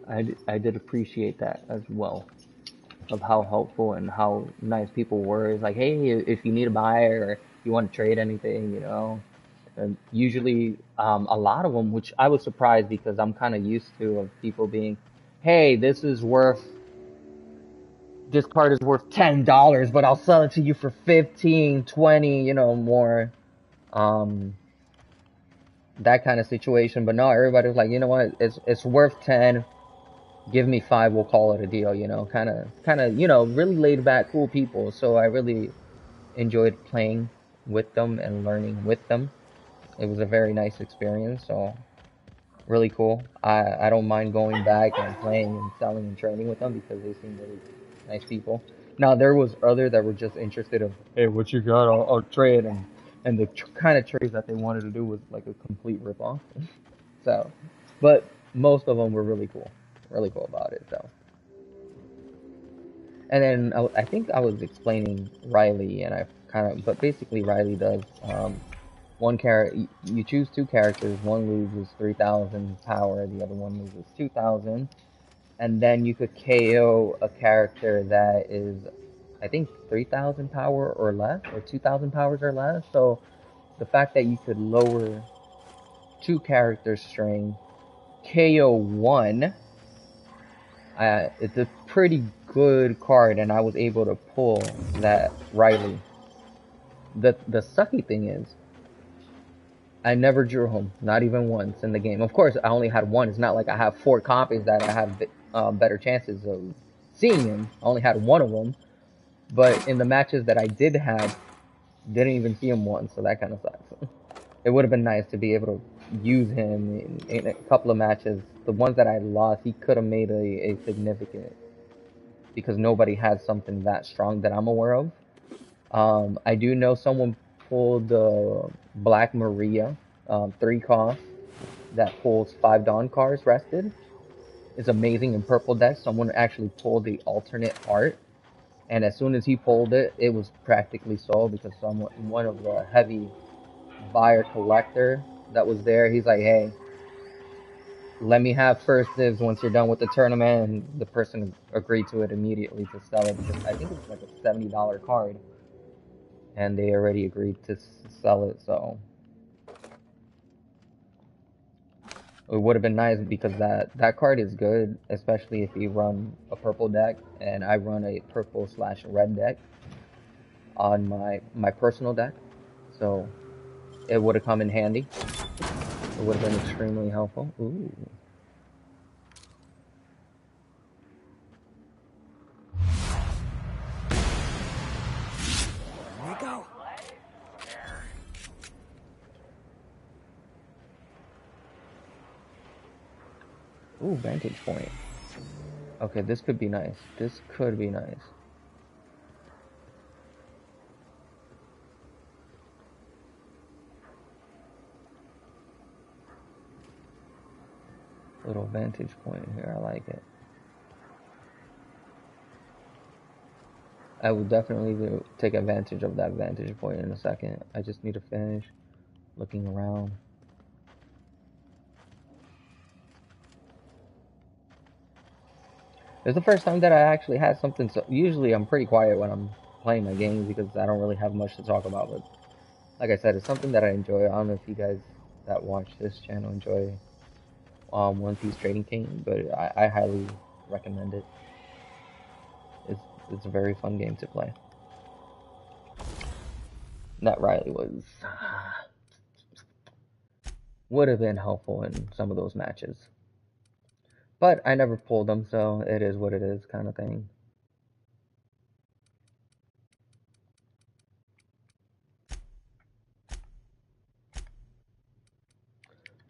I did appreciate that as well, of how helpful and how nice people were. It's like, hey, if you need a buyer or you want to trade anything, you know. And usually, a lot of them, which I was surprised because I'm kind of used to of people being, hey, this card is worth $10, but I'll sell it to you for 15, 20, you know, more, um, that kind of situation. But no, everybody was like, you know what, it's worth 10. Give me 5, we'll call it a deal, you know, kind of, you know, really laid back, cool people. So I really enjoyed playing with them and learning with them. It was a very nice experience, so really cool. I don't mind going back and playing and selling and trading with them because they seem really nice people. Now there was other that were just interested of, hey, what you got? I'll trade, and the kind of trades that they wanted to do was like a complete ripoff. So, but most of them were really cool about it. So. And then I think I was explaining Riley, and I kind of, but basically Riley does one character. You choose two characters. One loses 3,000 power, the other one loses 2,000, and then you could KO a character that is, I think, 3,000 power or less, or 2,000 powers or less. So the fact that you could lower two characters string, KO one, it's a pretty good card, and I was able to pull that Riley. The sucky thing is, I never drew him, not even once in the game. Of course, I only had one. It's not like I have 4 copies that I have better chances of seeing him. I only had one of them, but in the matches that I did have, didn't even see him once, so that kind of sucks. It would have been nice to be able to use him in a couple of matches. The ones that I lost, he could have made a significant, because nobody had something that strong that I'm aware of. I do know someone pulled the Black Maria, 3 cost, that pulls 5 Dawn cards rested. It's amazing in purple deck. Someone actually pulled the alternate art, and as soon as he pulled it, it was practically sold because one of the heavy buyer collector that was there, he's like, hey, let me have first dibs once you're done with the tournament, and the person agreed to it immediately to sell it because I think it was like a $70 card, and they already agreed to sell it. So it would have been nice because that card is good, especially if you run a purple deck, and I run a purple/red deck on my personal deck, so it would have come in handy. It would have been extremely helpful. Ooh. Nico? Ooh, vantage point. Okay, this could be nice. This could be nice. Little vantage point here. I like it. I will definitely take advantage of that vantage point in a second. I just need to finish looking around. It's the first time that I actually had something. So usually I'm pretty quiet when I'm playing my games because I don't really have much to talk about. But like I said, it's something that I enjoy. I don't know if you guys that watch this channel enjoy One Piece Trading King, but I highly recommend it. It's a very fun game to play. That Riley would have been helpful in some of those matches, but I never pulled them, so it is what it is, kind of thing.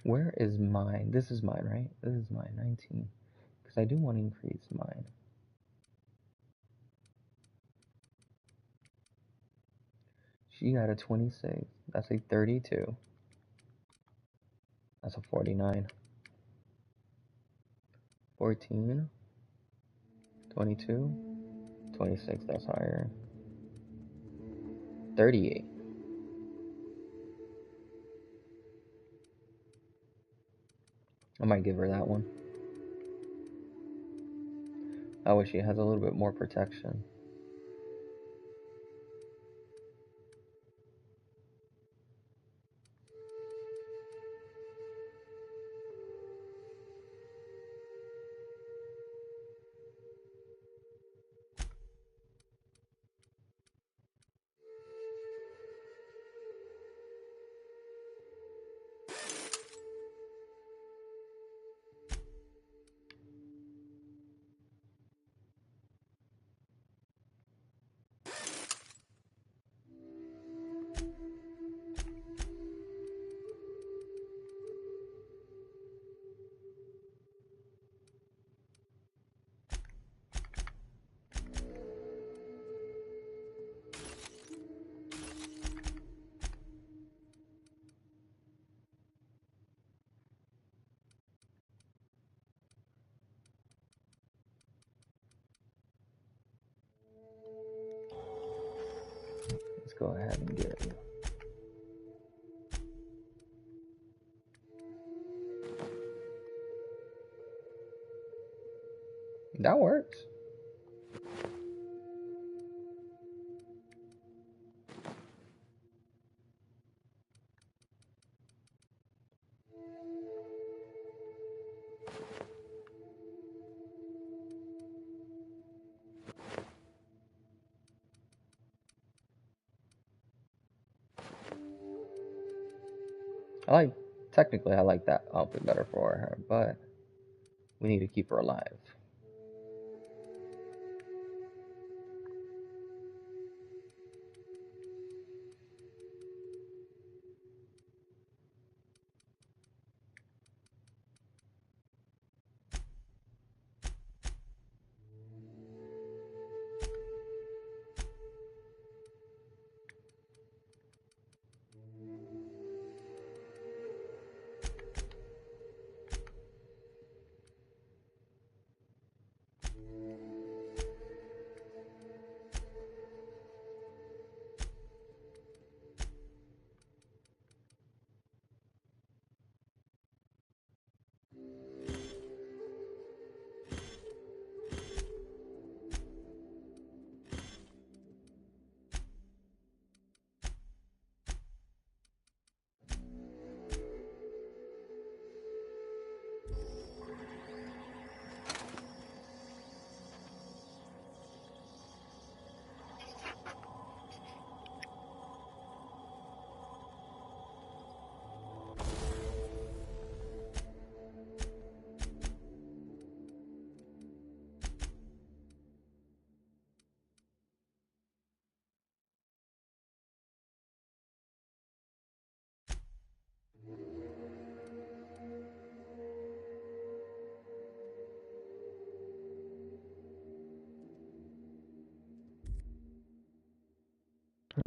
Where is mine? This is mine, right? This is mine, 19. Because I do want to increase mine. She got a 26. That's a 32. That's a 49. 14. 22. 26, that's higher. 38. I might give her that one. I wish she has a little bit more protection. Let's go ahead and get it. That works. Technically I like that outfit better for her, but we need to keep her alive.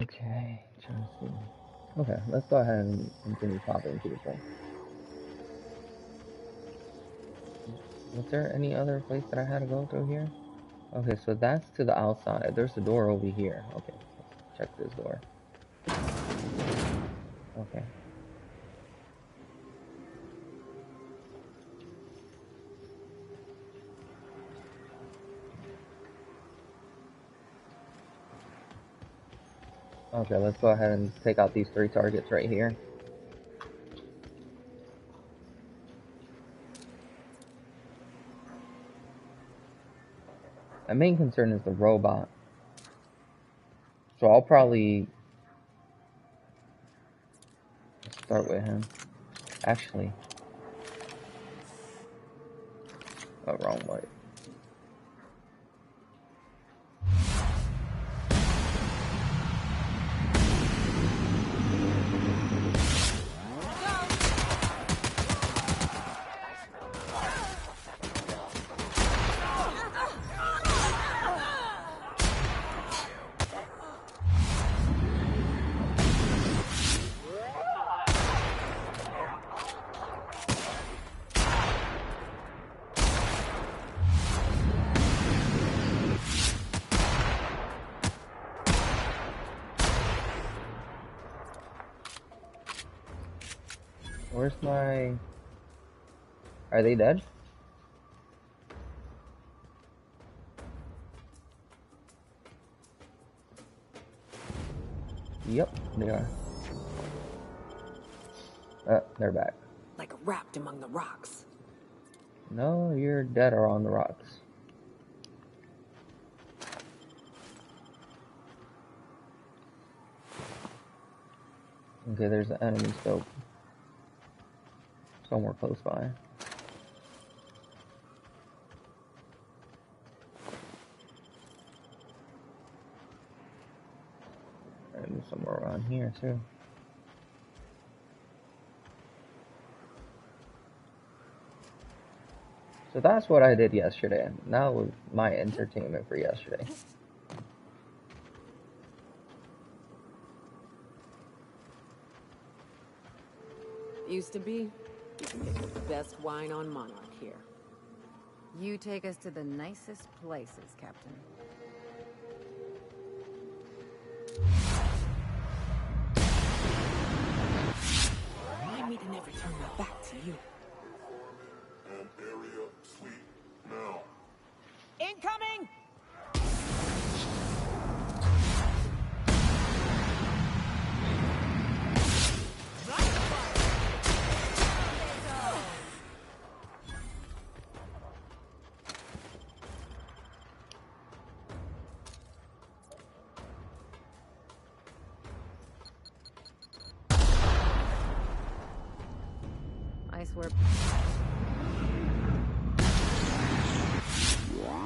Okay, trying to see. Okay, let's go ahead and continue popping people. Was there any other place that I had to go through here? Okay, so that's to the outside. There's a door over here. Okay, let's check this door. Okay. Okay, let's go ahead and take out these 3 targets right here. My main concern is the robot. So I'll probably start with him. Actually, oh, wrong way. Where's my... Are they dead? Yep, they are. They're back. Like wrapped among the rocks. No, you're dead or on the rocks. Okay, there's an enemy still somewhere close by. And somewhere around here too. So that's what I did yesterday. That was my entertainment for yesterday. Used to be, you can get the best wine on Monarch here. You take us to the nicest places, Captain. Remind me to never turn my back to you. An area sweep now. Incoming! Nice work.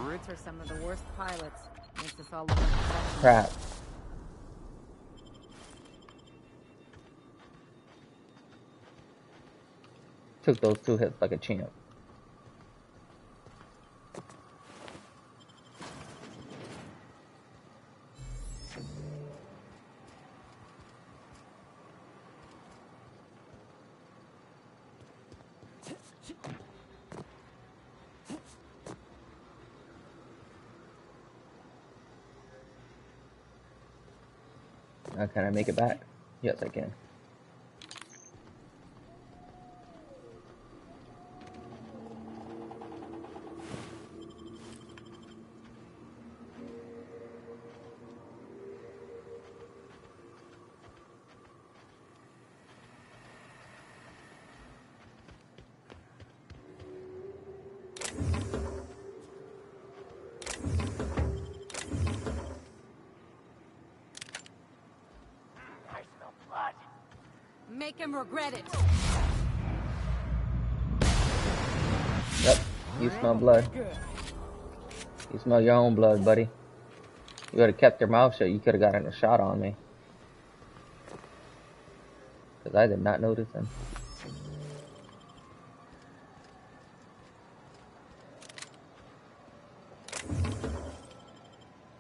Brutes are some of the worst pilots. Makes us all look like Crap. Took those 2 hits like a champ. Can I make it back? Yes, I can. Make him regret it. Yep, you smell blood. You smell your own blood, buddy. You would have kept your mouth shut, you could have gotten a shot on me. Because I did not notice him.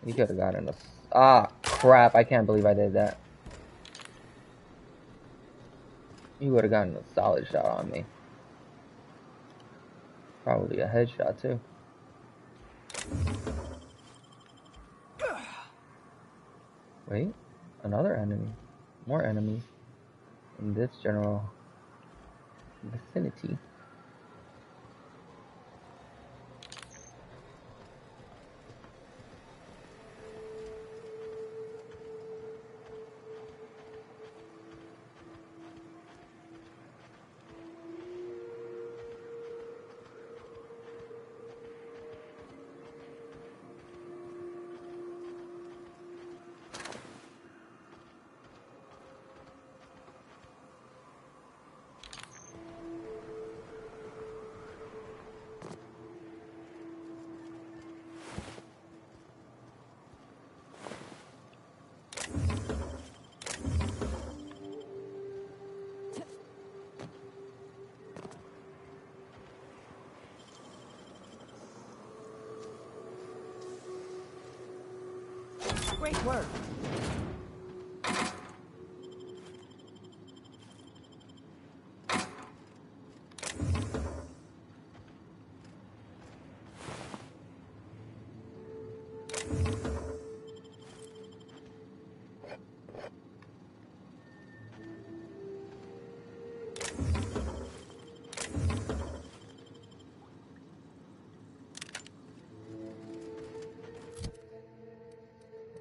You could have gotten a... Ah, crap, I can't believe I did that. You would have gotten a solid shot on me. Probably a headshot, too. Wait, another enemy. More enemies in this general vicinity. Great work.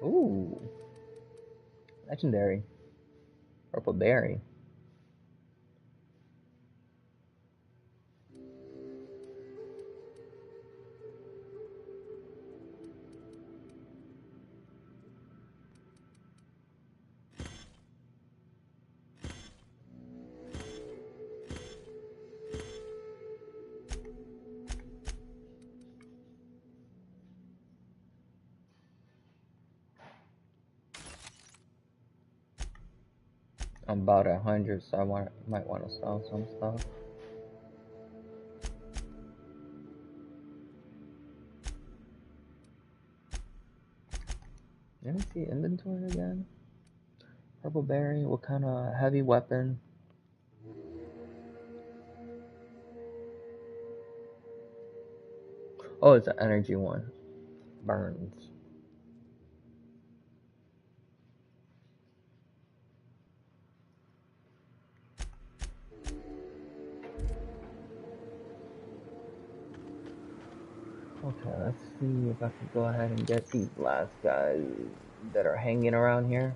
Ooh, legendary. Purple berry. I'm about 100, so might want to sell some stuff. Let me see inventory again. Purple berry. What kind of heavy weapon? Oh, it's an energy one. Burns. Okay, let's see if I can go ahead and get these last guys that are hanging around here.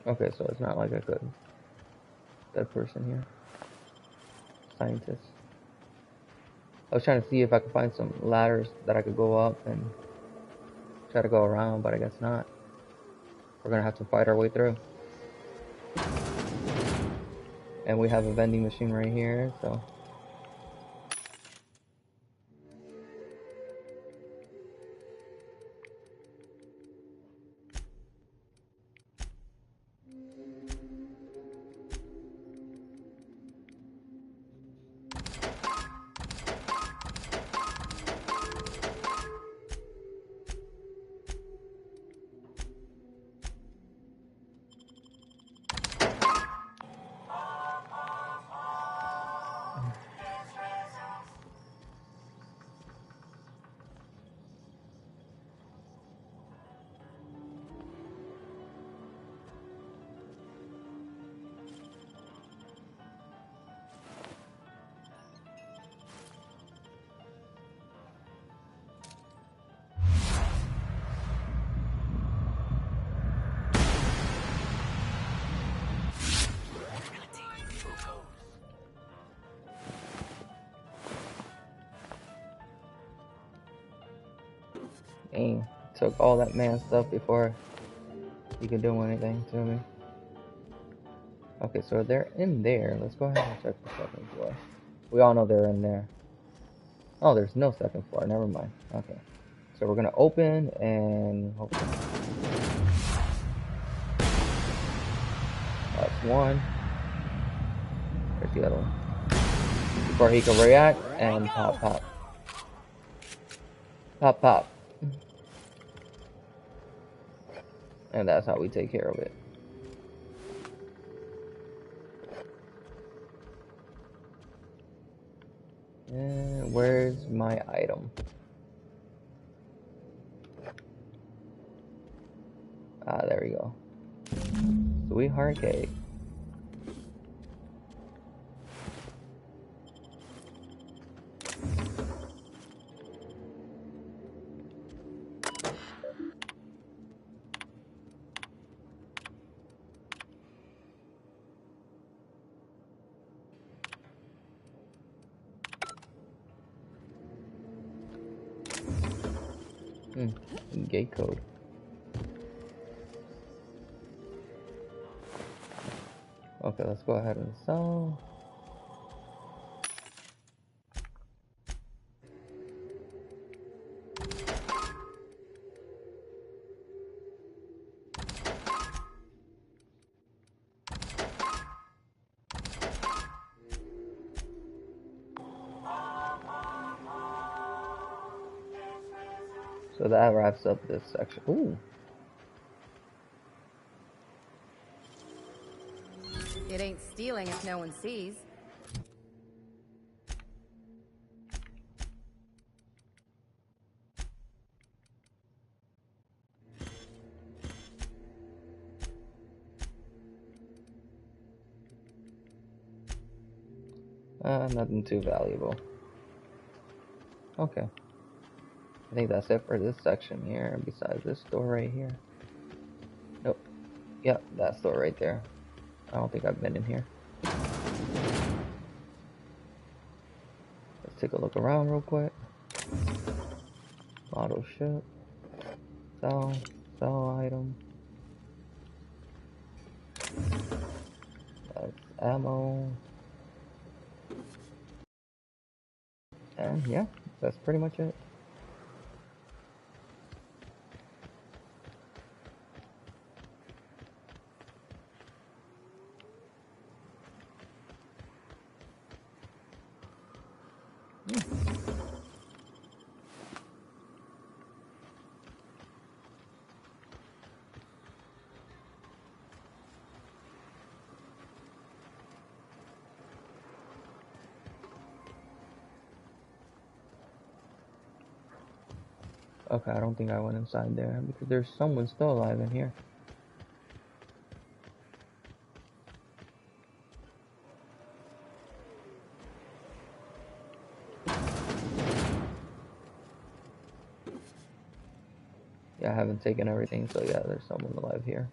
Okay, so it's not like I could. That person here. Scientist. I was trying to see if I could find some ladders that I could go up and try to go around, but I guess not. We're gonna have to fight our way through. And we have a vending machine right here, so. Dang, took all that man stuff before he could do anything to me. Okay, so they're in there. Let's go ahead and check the second floor. We all know they're in there. Oh, there's no second floor. Never mind. Okay. So we're gonna open and hopefully. That's one. There's the other one. Before he can react and pop, pop. Pop, pop. And that's how we take care of it. And where's my item? Ah, there we go. Sweetheart cake. Gate code. Okay, let's go ahead and sell. So that wraps up this section. Ooh. It ain't stealing if no one sees. Nothing too valuable. Okay. I think that's it for this section here, besides this door right here. Nope. Yep, that store right there. I don't think I've been in here. Let's take a look around real quick. Model ship. Sell item. That's ammo. And yeah, that's pretty much it. Okay, I don't think I went inside there because there's someone still alive in here. Yeah, I haven't taken everything, so yeah, there's someone alive here.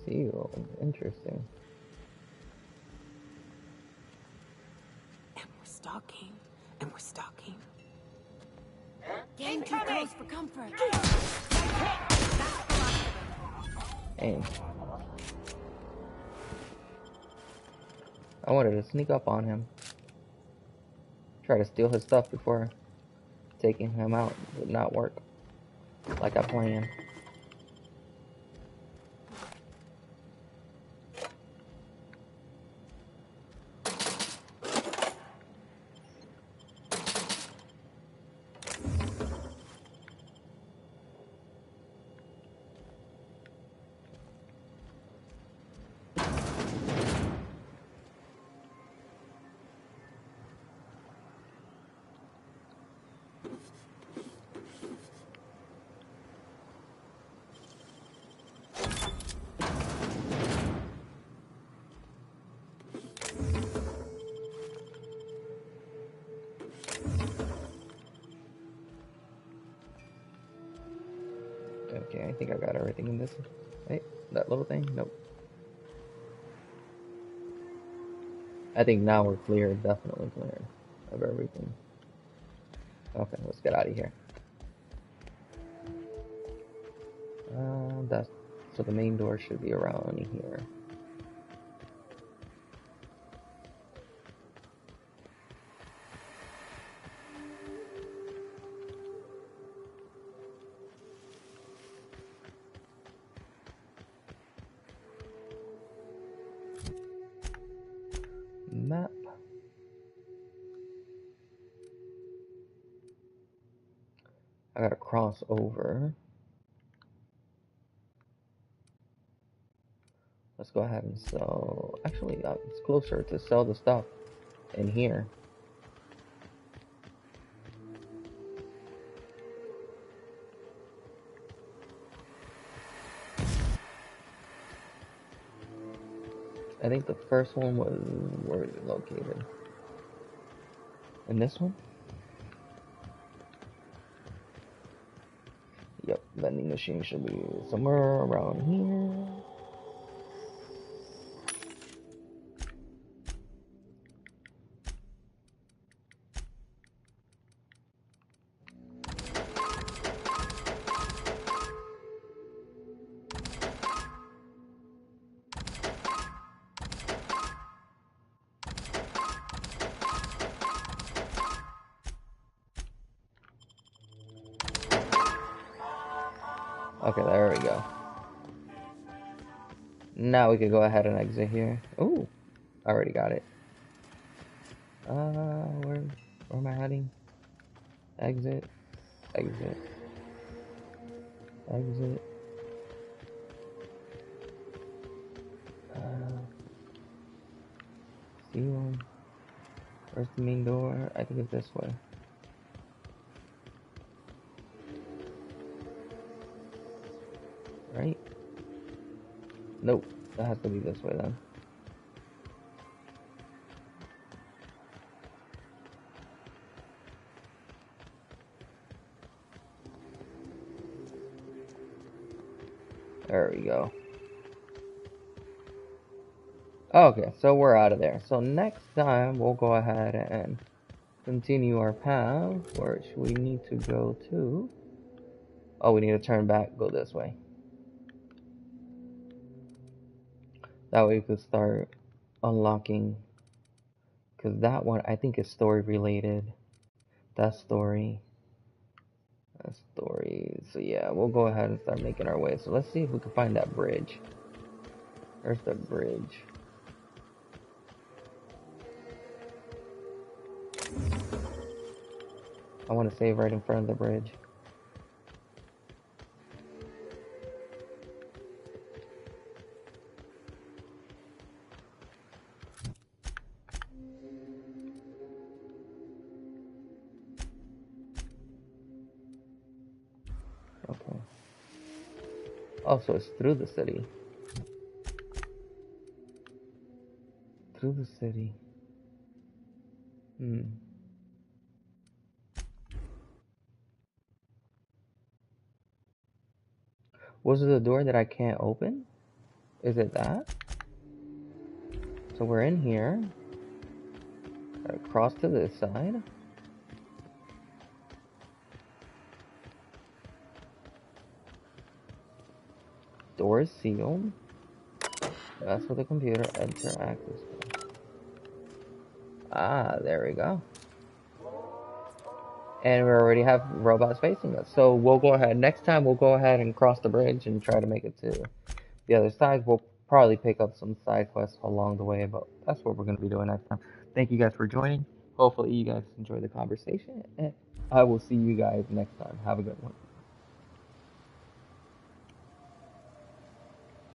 Seal, interesting. And we're stalking. And we're stalking. Getting too close for comfort. Hey. I wanted to sneak up on him. Try to steal his stuff before taking him out. Did not work like I planned. Okay, I think I got everything in this. Hey, that little thing? Nope. I think now we're clear, definitely clear of everything. Okay, let's get out of here. That's so the main door should be around here. I gotta cross over. Let's go ahead and sell. Actually, it's closer to sell the stuff in here. I think the first one was where is it located? In this one? Yep, vending machine should be somewhere around here. Okay, there we go. Now we can go ahead and exit here. Ooh, I already got it. Where am I heading? Exit, exit, exit. See one. Where's the main door? I think it's this way. Right? Nope, that has to be this way then. There we go. Okay, so we're out of there. So next time we'll go ahead and continue our path, which we need to go to. Oh, we need to turn back, go this way. That way we could start unlocking, because that one I think is story related. That story. So yeah, we'll go ahead and start making our way. So let's see if we can find that bridge. There's the bridge. I want to save right in front of the bridge. Okay. Oh, so it's through the city. Through the city. Was it the door that I can't open? Is it that? So we're in here. Gotta cross to this side. Door is sealed. That's for the computer. Enter access. Ah, there we go. And we already have robots facing us. So we'll go ahead. Next time we'll go ahead and cross the bridge and try to make it to the other side. We'll probably pick up some side quests along the way, but that's what we're going to be doing next time. Thank you guys for joining. Hopefully you guys enjoyed the conversation, and I will see you guys next time. Have a good one.